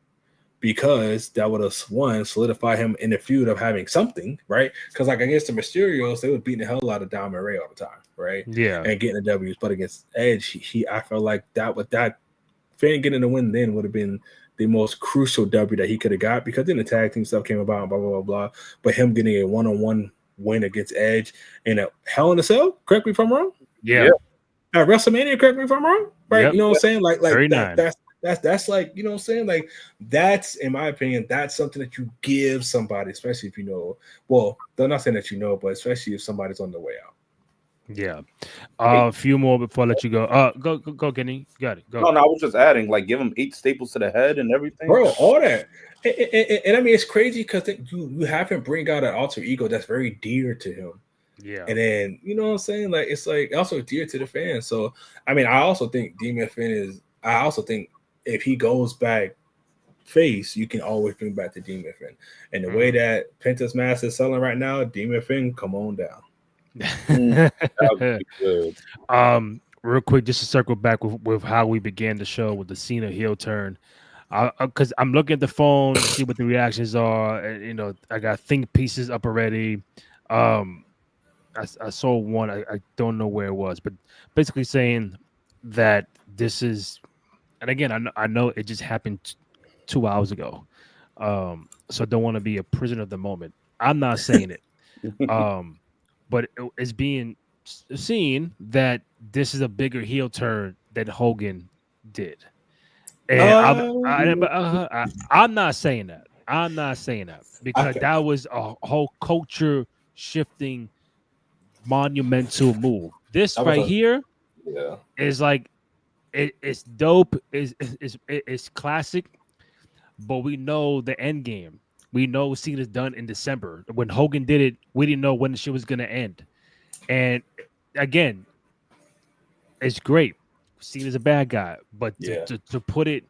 because that would have solidified him in the feud of having something, right? Because like against the Mysterios, they were beating the hell out of Diamond Ray all the time, right? Yeah, and getting the W's. But against Edge, I felt like that Finn getting the win then would have been the most crucial W that he could have got, because then the tag team stuff came about, blah blah blah blah. But him getting a one-on-one win against Edge in a Hell in a Cell, correct me if I'm wrong. Yeah. At WrestleMania, correct me if I'm wrong. Right? Yep. You know what I'm saying? Like that's like, you know what I'm saying? Like that's, in my opinion, that's something that you give somebody, especially if you know. Well, they're not saying that you know, but especially if somebody's on the way out. Yeah. A few more before I let you go. Go, Kenny. Got it. Go. No, I was just adding, like, give him 8 staples to the head and everything. Bro, all that. And I mean, it's crazy because you have him bring out an alter ego that's very dear to him. Yeah. And then, you know what I'm saying? Like, it's like also dear to the fans. So, I mean, I also think Demon Finn if he goes back face, you can always bring back the Demon Finn. And the way that Penta's Mask is selling right now, Demon Finn, come on down. Real quick, just to circle back with how we began the show with the Cena heel turn, because I'm looking at the phone to see what the reactions are, and you know, I got think pieces up already. I saw one, I don't know where it was, but basically saying that this is, and again, I know it just happened 2 hours ago, so I don't want to be a prisoner of the moment. I'm not saying it. But it's being seen that this is a bigger heel turn than Hogan did. And I'm not saying that. I'm not saying that because that was a whole culture shifting monumental move. This right here is like it's dope. It's classic, but we know the end game. We know Cena's done in December. When Hogan did it, we didn't know when the shit was going to end. And again, it's great. Cena's a bad guy, but to put it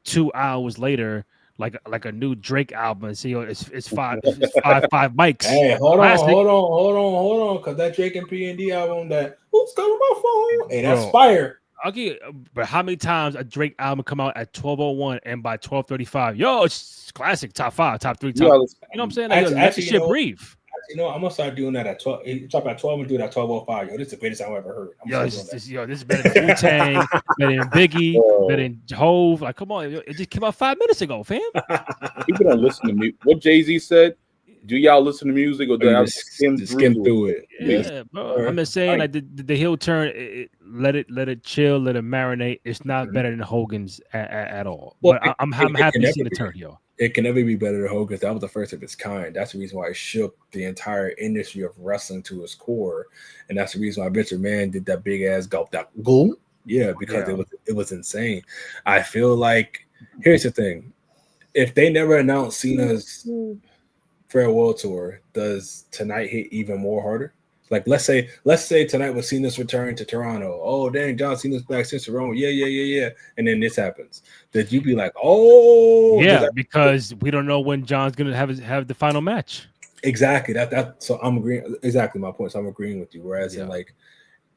2 hours later, like a new Drake album, and see, it's five mics. Hey, hold on, because that Drake and P&D album, that who's calling my phone? Hey, that's fire. Okay, but how many times a Drake album come out at 12:01 and by 12:35, yo, it's classic, top 5, top 3, top. You know what I'm saying? Like, let the shit breathe. You know, I'm gonna start doing that at 12. Drop at 12 and do it at 12:05. Yo, this is the greatest I've ever heard. This is better than Wu-Tang, better than Biggie, better than Hove. Like, come on, it just came out 5 minutes ago, fam. People don't listen to me. What Jay-Z said. Do y'all listen to music or do y'all skim through it? Yeah, bro. I'm just saying, like the heel turn, let it chill, let it marinate. It's not better than Hogan's at all. Well, but I'm happy to see the turn, yo. It can never be better than Hogan's. That was the first of its kind. That's the reason why it shook the entire industry of wrestling to its core, and that's the reason why Vince McMahon did that big ass gulp. Yeah, because it was insane. I feel like here's the thing: if they never announced Cena's farewell tour, does tonight hit even more harder? Like let's say tonight was Cena's return to Toronto. Oh dang, John Cena's back since Toronto. Yeah. And then this happens. Did you be like, oh yeah, because we don't know when John's gonna have the final match. Exactly. That so I'm agreeing exactly my point. So I'm agreeing with you. Whereas in like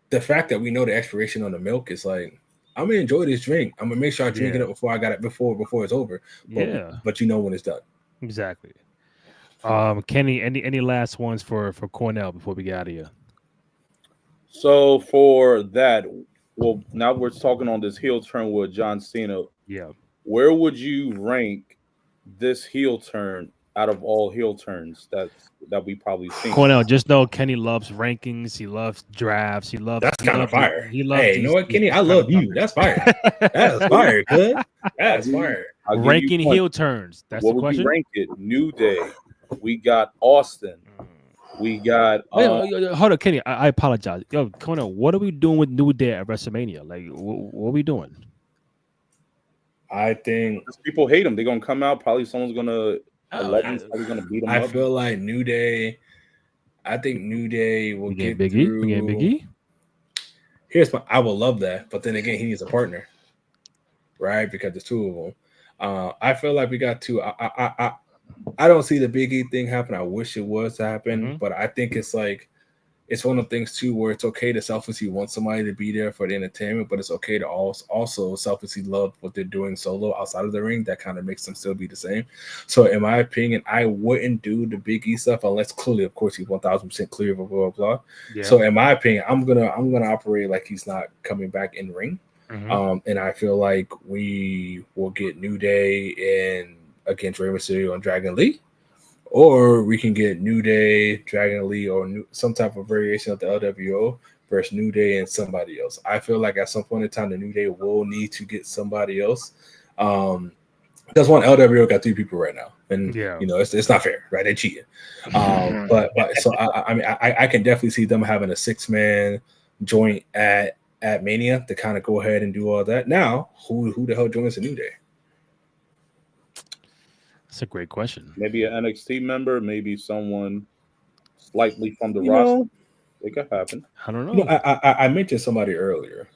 the fact that we know the expiration on the milk is like, I'm gonna enjoy this drink. I'm gonna make sure I drink it up before I got it before it's over. But you know when it's done. Exactly. Kenny, any last ones for Cornell before we get out of here? So for that, well, now we're talking on this heel turn with John Cena. Yeah. Where would you rank this heel turn out of all heel turns that we probably seen? Cornell, just know Kenny loves rankings. He loves drafts. That's kind of fire. He loves. Hey, you know what, Kenny? I love you. That's fire. That's fire, good. That's fire. Ranking heel turns. That's the question. What would you rank it? New Day. We got Austin. We got. Hold on, Kenny. I apologize. Yo, Cornell, what are we doing with New Day at WrestleMania? Like, what are we doing? I think people hate them. They're gonna come out. Probably someone's gonna. Probably gonna beat them. I feel like New Day. I think New Day will get through. We get Big E. I would love that, but then again, he needs a partner, right? Because there's two of them. I feel like we got two. I don't see the Big E thing happen. I wish it was to happen, but I think it's like it's one of the things too where it's okay to selfishly want somebody to be there for the entertainment, but it's okay to also selfishly love what they're doing solo outside of the ring. That kind of makes them still be the same. So in my opinion, I wouldn't do the Big E stuff unless clearly, of course, he's 1000% clear of blah blah. Yeah. So in my opinion, I'm gonna operate like he's not coming back in ring. And I feel like we will get New Day against Rey Mysterio and Dragon Lee. Or we can get New Day, Dragon Lee, or some type of variation of the LWO versus New Day and somebody else. I feel like at some point in time, the New Day will need to get somebody else. Because one, LWO got 3 people right now, and it's not fair, right? They're cheating. But so I can definitely see them having a 6-man joint at Mania to kind of go ahead and do all that. Now, who the hell joins the New Day? That's a great question. Maybe an NXT member, maybe someone slightly from the roster. It could happen. I don't know. I mentioned somebody earlier,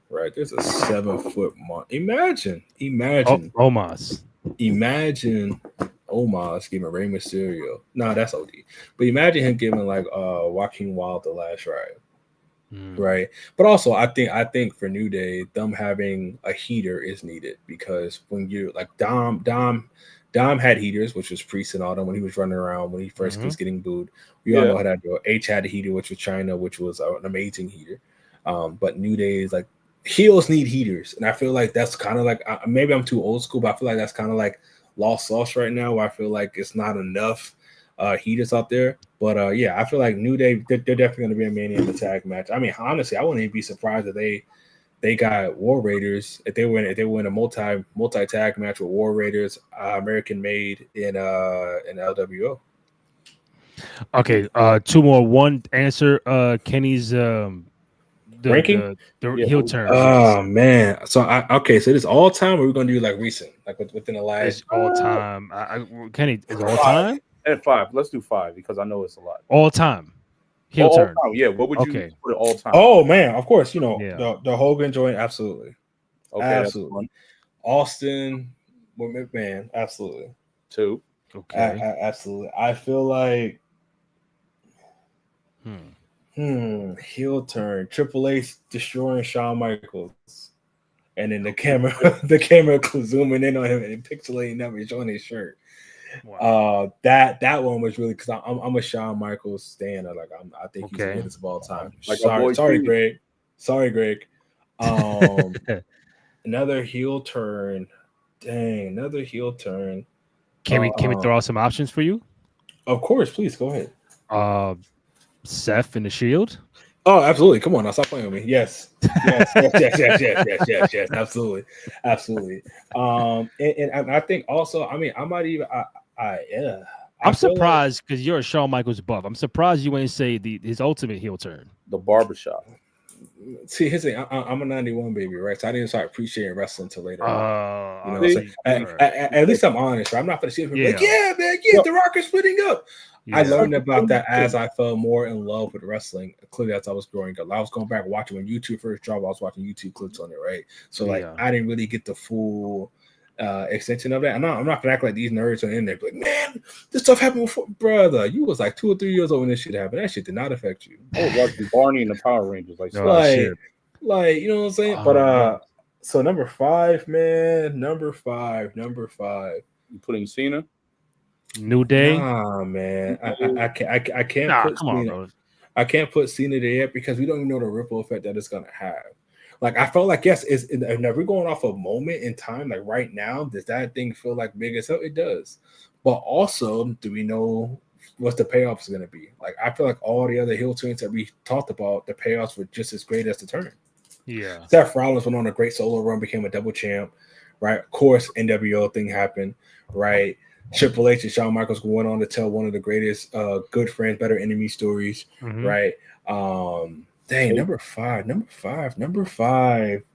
right? There's a 7-foot monster. Imagine. Omos. Imagine Omos giving Rey Mysterio. Nah, that's OD. But imagine him giving like Joaquin Wilde the last ride. Right. But also I think for New Day, them having a heater is needed because when you like Dom had heaters, which was Priest and all them when he was running around when he first was getting booed. We all know how that go. H had a heater, which was China, which was an amazing heater. But New Day is like heels need heaters, and I feel like that's kind of like maybe I'm too old school, but I feel like that's kind of like lost sauce right now. Where I feel like it's not enough heaters out there. But I feel like New Day they're definitely going to be a Mania in the tag match. I mean, honestly, I wouldn't even be surprised if they got War Raiders if they win a multi tag match with War Raiders, American Made in LWO. Okay, 2 more. One answer. Kenny's ranking the heel turn. Oh man, so so this all time, or we're gonna do like recent, like within the last it's all time. Kenny is all time at 5. Let's do 5 because I know it's a lot. All time. Heel turn. Time. Yeah, what would you put it all time? Oh man, of course, the Hogan joint, absolutely. Okay, absolutely. Austin with McMahon, absolutely. 2. Okay. Absolutely. I feel like heel turn. Triple H destroying Shawn Michaels. And then the camera zooming in on him and pixelating him showing his shirt. Wow. That one was really because I'm a Shawn Michaels stan. I think he's the greatest of all time. Like sorry, Greg. Another heel turn. Dang, another heel turn. Can we throw out some options for you? Of course, please go ahead. Seth in the Shield. Oh, absolutely! Come on, now stop playing with me. Yes, absolutely. And I think also, I mean, I might even, I'm surprised because you're a Shawn Michaels buff. I'm surprised you ain't say his ultimate heel turn, the barbershop. See, here's the thing. I'm a 91 baby, right? So I didn't start appreciating wrestling until later. At least I'm honest, right? I'm not going to sit here like, yeah, man, the Rock is splitting up. Yeah. I learned about that as I fell more in love with wrestling. Clearly, as I was growing up, I was going back watching when YouTube first dropped. I was watching YouTube clips on it, right? So I didn't really get the full extension of that. I'm not gonna act like these nerds are in there. But man, this stuff happened before, brother. You was like 2 or 3 years old when this shit happened. That shit did not affect you. I was watching Barney and the Power Rangers, like you know what I'm saying. But so number 5, man, number five. You putting Cena? New Day? Nah, man. I can't put Cena. I can't put Cena there yet because we don't even know the ripple effect that it's gonna have. Like I felt like and we're going off a moment in time, like right now, does that thing feel like big as hell? It does. But also, do we know what the payoff is gonna be? Like I feel like all the other heel turns that we talked about, the payoffs were just as great as the turn. Yeah. Seth Rollins went on a great solo run, became a double champ, right? Of course, NWO thing happened, right? Triple H and Shawn Michaels went on to tell one of the greatest good friends, better enemy stories, right? Number five.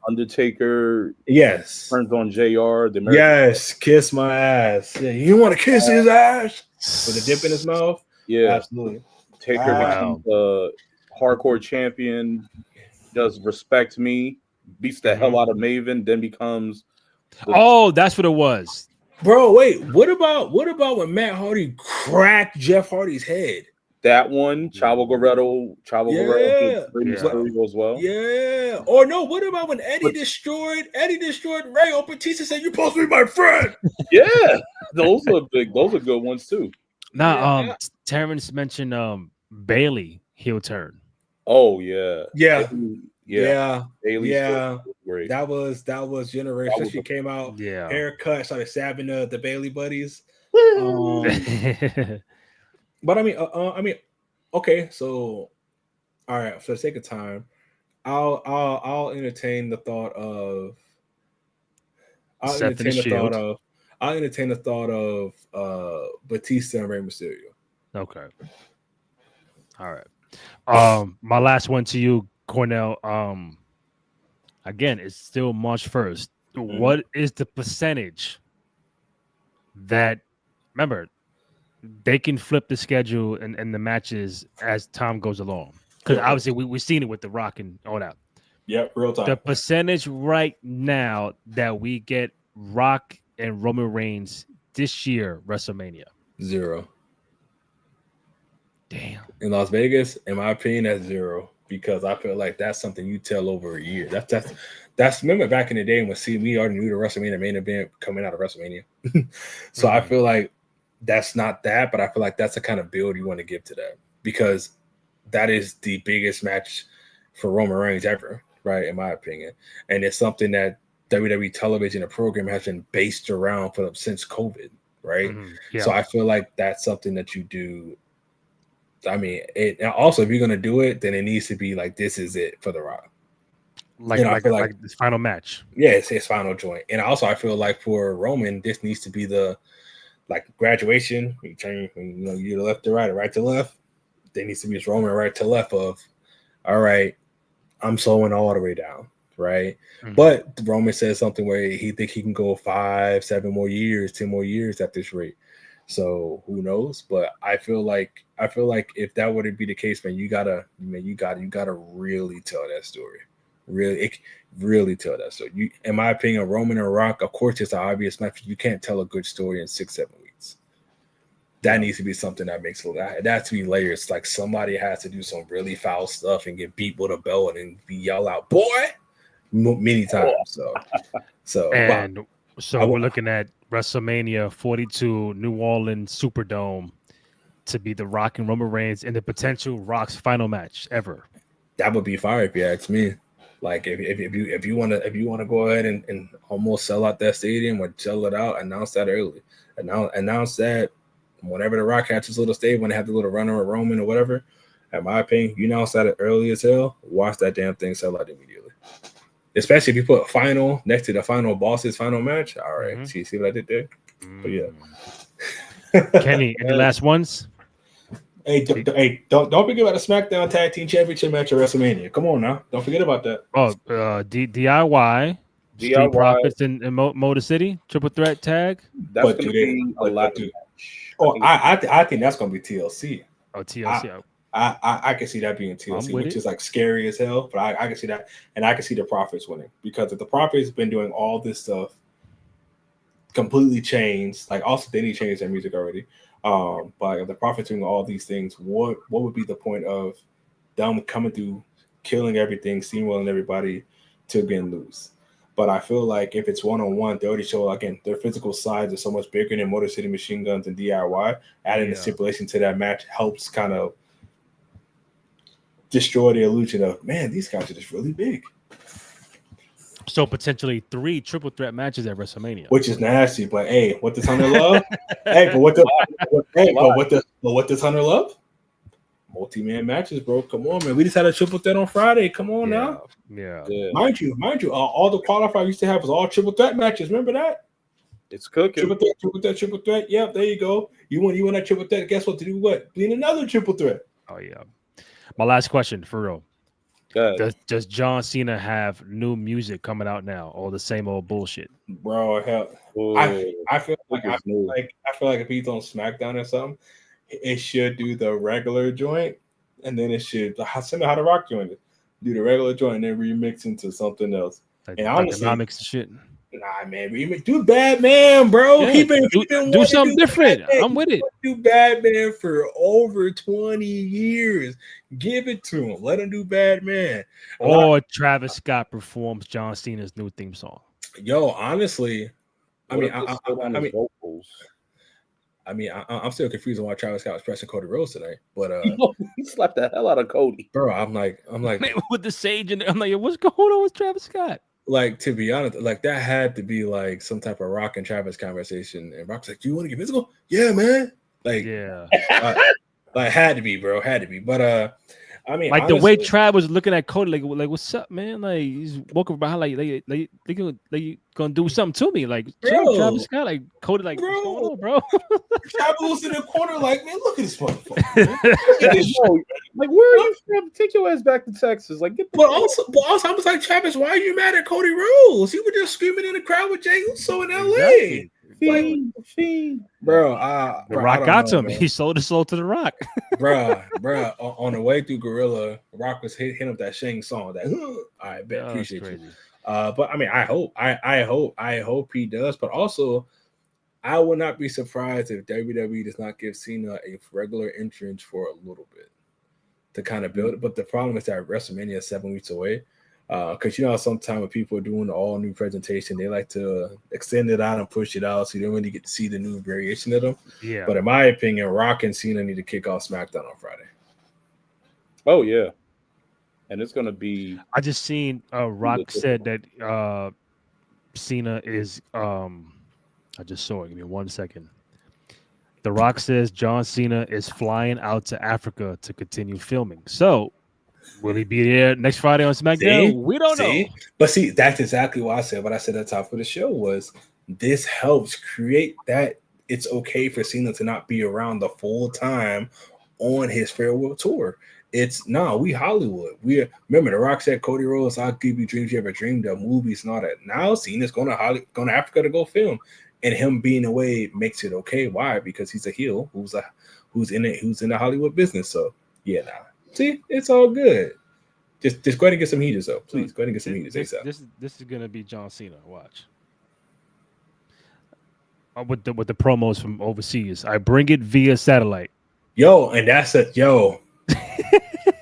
Undertaker. Yes. Turns on JR. Yes. Kiss my ass. Yeah, you want to kiss his ass with a dip in his mouth? Yeah, absolutely. Taker becomes the hardcore champion. Does respect me. Beats the hell out of Maven. Then becomes. That's what it was. Bro, wait. What about when Matt Hardy cracked Jeff Hardy's head? That one, Chavo Guerrero as well. Yeah. Or no, what about when Eddie destroyed Ray? Or Batista said, "You're supposed to be my friend." Yeah, those are big. Those are good ones too. Now, Terrence mentioned Bailey heel turn. Oh yeah. Bailey great. That was generation. She came out, haircut, started stabbing the Bailey buddies. But I mean, okay. So, all right. For the sake of time, I'll entertain the thought of. I'll entertain the thought of Batista and Rey Mysterio. Okay. All right. My last one to you, Cornell. Again, it's still March 1st. Mm-hmm. What is the percentage that, remember, they can flip the schedule and the matches as time goes along? Because obviously we've seen it with The Rock and all that. Yep, real time. The percentage right now that we get Rock and Roman Reigns this year, WrestleMania. 0. Damn. In Las Vegas, in my opinion, that's 0. Because I feel like that's something you tell over a year. That's remember back in the day when we already knew the WrestleMania main event coming out of WrestleMania. So I feel like that's not that, but I feel like that's the kind of build you want to give to that, because that is the biggest match for Roman Reigns ever, right? In my opinion. And it's something that WWE television and program has been based around since COVID, right? Mm-hmm. Yeah. So I feel like that's something that you do. I mean, also, if you're going to do it, then it needs to be like, this is it for The Rock. Like this final match. Yeah, it's his final joint. And also, I feel like for Roman, this needs to be the graduation. You turn, you're left to right or right to left. There needs to be this Roman right to left of, all right, I'm slowing all the way down, right? Mm-hmm. But Roman says something where he thinks he can go 5, 7 more years, 10 more years at this rate. So who knows? But I feel like if that were to be the case, man, you gotta really tell that story. Really tell that story. In my opinion, Roman and Rock, of course, it's an obvious match. You can't tell a good story in 6-7 weeks. That needs to be something that makes that has to be layers. Like somebody has to do some really foul stuff and get beat with a belt and be yelled out, boy, many times. So we're looking at WrestleMania 42, New Orleans Superdome, to be The Rock and Roman Reigns in the potential Rock's final match ever. That would be fire if you ask me. Like if you want to go ahead and almost sell out that stadium or sell it out, announce that early. Announce that whenever The Rock has his little stage, when they have the little runner or Roman or whatever. In my opinion, you announce that early as hell. Watch that damn thing sell out immediately. Especially if you put final next to the final boss's final match. All right. Mm-hmm. See what I did there? But yeah. Kenny, any last ones? Hey, don't forget about the SmackDown Tag Team Championship match at WrestleMania. Come on now. Don't forget about that. Oh, DIY. Street Profits in Motor City. Triple threat tag. That's going to be a lot. I think that's going to be TLC. Oh, TLC. I can see that being TLC, which is like scary as hell. But I can see that, and I can see the Profits winning, because if the Profits been doing all this stuff, completely changed. Like also, they need to change their music already. But if the Profits doing all these things, what would be the point of them coming through, killing everything, steamrolling everybody to again lose? But I feel like if it's one-on-one, they already show, again, their physical size is so much bigger than Motor City Machine Guns and DIY. Adding the stipulation to that match helps kind of destroy the illusion of, man, these guys are just really big. So potentially 3 triple threat matches at WrestleMania, which is nasty. But hey, what does Hunter love? But what does Hunter love? Multi-man matches, bro. Come on, man. We just had a triple threat on Friday. Come on now. Yeah. Mind you, all the qualifiers used to have was all triple threat matches. Remember that? It's cooking. Triple threat. Yep, there you go. You want that triple threat. Guess what? To do what? Being another triple threat. Oh yeah. My last question, for real. Does John Cena have new music coming out now, or the same old bullshit? Bro, hell, I feel like if he's on SmackDown or something, it should do the regular joint, and then it should similar how The Rock joined it. Do the regular joint and then remix into something else. Like and honestly, economics and shit. Nah, man, do Batman, bro. Yeah, He been do something different. Batman. I'm with it. Do Batman for over 20 years. Give it to him. Let him do Batman. Or Travis Scott performs John Cena's new theme song. Yo, honestly, I'm still confused on why Travis Scott was pressing Cody Rhodes tonight. But he slapped the hell out of Cody, bro. I'm like, man, with the sage, and I'm like, what's going on with Travis Scott? Like, to be honest, like that had to be like some type of Rock and Travis conversation. And Rock's like, "Do you want to get physical?" Yeah, man. Like, yeah, like had to be, bro. Had to be. But I mean, like honestly, the way Trav was looking at Cody, like what's up, man? Like he's walking behind, like they gonna do something to me, like chill, Travis Scott, like Cody, like what's going on, bro? Travis was in the corner, like, man, look at this motherfucker. Like, where are you from? Take your ass back to Texas. Like, get the but also, I was like, Travis, why are you mad at Cody Rhodes? He was just screaming in the crowd with Jey Uso in LA. Exactly. Fiend. Bro, the Rock got to him. He sold his soul to the Rock. bro, on the way through Gorilla, Rock was hitting up that Shang song. That I bet appreciate you. But I mean, I hope he does. But also, I would not be surprised if WWE does not give Cena a regular entrance for a little bit to kind of build it. But the problem is that WrestleMania is 7 weeks away. Because you know, sometimes when people are doing the all new presentation, they like to extend it out and push it out, so you don't really get to see the new variation of them. Yeah. But in my opinion, Rock and Cena need to kick off SmackDown on Friday. Oh yeah, and it's gonna be. I just seen Rock said that Cena is. I just saw it. Give me 1 second. The Rock says John Cena is flying out to Africa to continue filming. So. Will he be there next Friday on SmackDown? We don't know. But see, that's exactly why I said what I said at the top of the show was this helps create that it's okay for Cena to not be around the full time on his farewell tour. It's we Hollywood. We remember the Rock said Cody Rhodes, I'll give you dreams you ever dreamed of, movies and all that. Now Cena's going to Africa to go film, and him being away makes it okay. Why? Because he's a heel who's in the Hollywood business. So yeah, see, it's all good. Just go ahead and get some heaters up, please. Go ahead and get some heaters. This is gonna be John Cena. Watch. With the promos from overseas, I bring it via satellite. Yo, and that's it. Yo,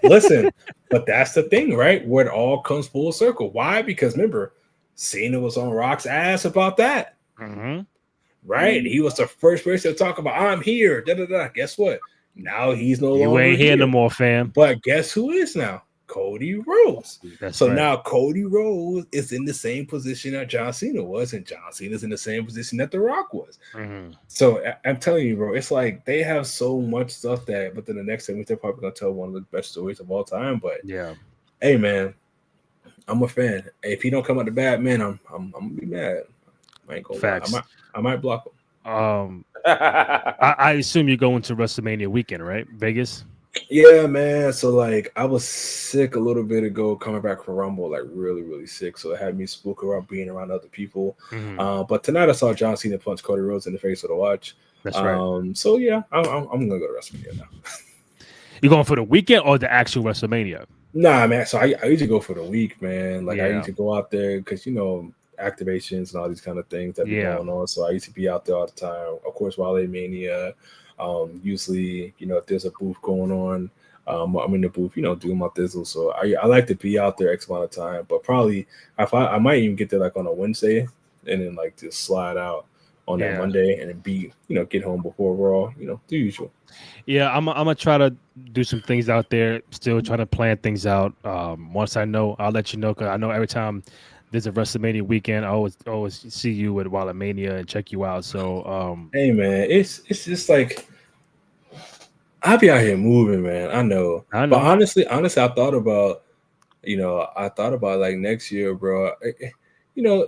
listen, but that's the thing, right? Where it all comes full circle. Why? Because remember, Cena was on Rock's ass about that, right? Mm-hmm. He was the first person to talk about I'm here. Guess what? Now he's no longer. You ain't here no more, fam. But guess who is now? Cody Rhodes. That's so right. Now Cody Rhodes is in the same position that John Cena was, and John Cena's in the same position that The Rock was. Mm-hmm. So I'm telling you, bro, it's like they have so much stuff that within the next 7 weeks they're probably gonna tell one of the best stories of all time. But yeah, hey man, I'm a fan. If he don't come out the bad man, I'm gonna be mad. I ain't gonna lie. I might block him. I assume you're going to WrestleMania weekend, right? Vegas. Yeah, man. So like I was sick a little bit ago coming back from Rumble, like really, really sick. So it had me spook around being around other people. Mm-hmm. But tonight I saw John Cena punch Cody Rhodes in the face with a watch. That's right. So yeah, I'm gonna go to WrestleMania now. You going for the weekend or the actual WrestleMania? Nah, man. So I usually go for the week, man. Like I usually go out there because activations and all these kind of things that be going on. So I used to be out there all the time. Of course, Wale Mania. Usually, if there's a booth going on, I'm in the booth, doing my thizzle. So I like to be out there X amount of time, but probably I might even get there like on a Wednesday and then like just slide out on that Monday and then get home before Raw, the usual. Yeah, I'm gonna try to do some things out there, still trying to plan things out. Once I know, I'll let you know, because I know every time there's a WrestleMania weekend, I always see you at Wale Mania and check you out. So hey man, it's just like I'll be out here moving, man. I know. But honestly, I thought about like next year, bro.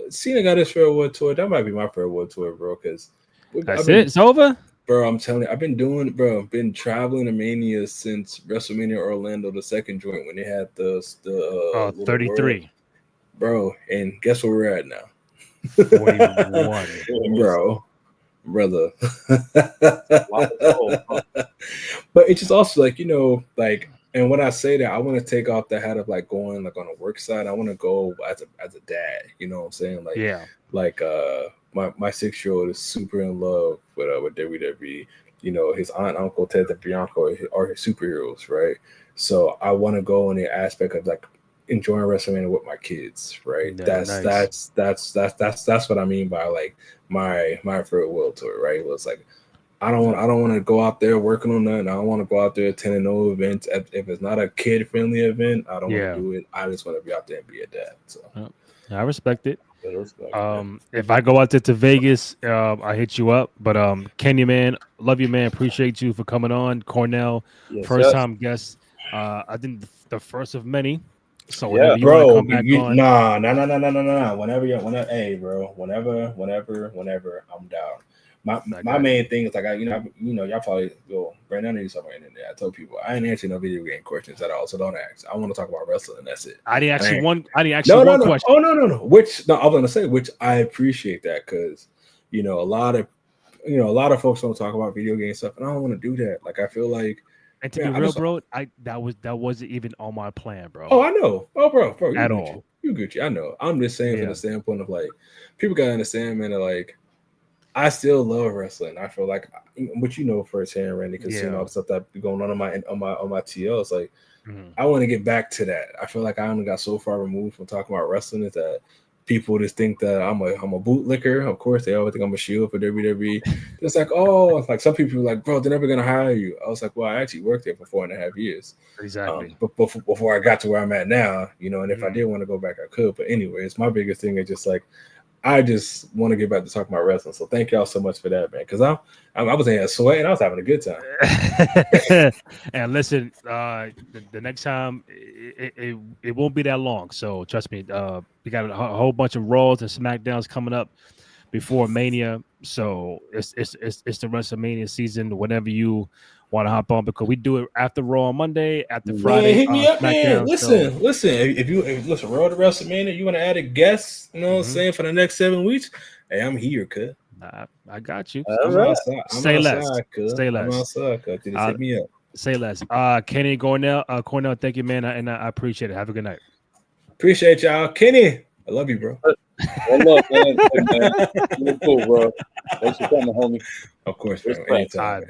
Cena got his farewell tour. That might be my farewell tour, bro. Because it's over, bro. I'm telling you, I've been traveling to Mania since WrestleMania Orlando, the second joint when they had the 33. Bro, and guess where we're at now? 41. Brother. But it's just also like, and when I say that, I want to take off the hat of like going like on a work side. I want to go as a dad, you know what I'm saying? Like, like my 6-year-old is super in love with WWE. You know, his aunt, uncle, Ted, and Bianca are his superheroes, right? So I want to go in the aspect of like enjoying WrestleMania with my kids, right? Yeah, nice. That's what I mean by like my favorite world tour, right? It was like I don't want to go out there working on nothing. I don't want to go out there attending no events. If it's not a kid friendly event, I don't want to do it. I just want to be out there and be a dad. So I respect it. If I go out there to Vegas, I hit you up. But Kenya, man, love you, man. Appreciate you for coming on. Cornell, first time guest. I think the first of many. So whenever you want to come back on, nah. Whenever, hey, bro. Whenever, I'm down. My main thing is like y'all probably go. Brandon, I need something in there. I told people I ain't answering no video game questions at all, so don't ask. I want to talk about wrestling. That's it. I didn't ask you one question. Oh no. I was gonna say which I appreciate that because a lot of folks don't talk about video game stuff, and I don't want to do that. Like I feel like. And to be real, bro, that wasn't even on my plan, bro. Oh, I know. Oh, bro, at all. You Gucci. I know. I'm just saying from the standpoint of like people gotta understand, man. That like I still love wrestling. I feel like, which firsthand, Randy, because all the stuff that be going on my TL. It's like I want to get back to that. I feel like I only got so far removed from talking about wrestling is that people just think that I'm a bootlicker. Of course, they always think I'm a shield for WWE. It's like, like some people are like, bro, they're never gonna hire you. I was like, well, I actually worked there for 4.5 years. Exactly. But before I got to where I'm at now, and if I did want to go back, I could. But anyways, my biggest thing is just like I just want to get back to talking about wrestling. So thank y'all so much for that, man. Because I was in a sweat and I was having a good time. And listen, the next time it won't be that long. So trust me, we got a whole bunch of Raws and SmackDowns coming up before Mania. So it's the WrestleMania season. Whenever you want to hop on, because we do it after Raw on Monday, after Friday. Hit me up, man. Listen. If you listen, Raw to WrestleMania, you want to add a guest, what I'm saying, for the next 7 weeks? Hey, I'm here, cuz. I got you. Say less. I'm outside, cuz. Just hit me up. Say less. Kenny Cornell, thank you, man, and I appreciate it. Have a good night. Appreciate y'all, Kenny. I love you, bro. Well, look, man. You're cool, bro. Thanks for coming, homie. Of course, man. Anytime.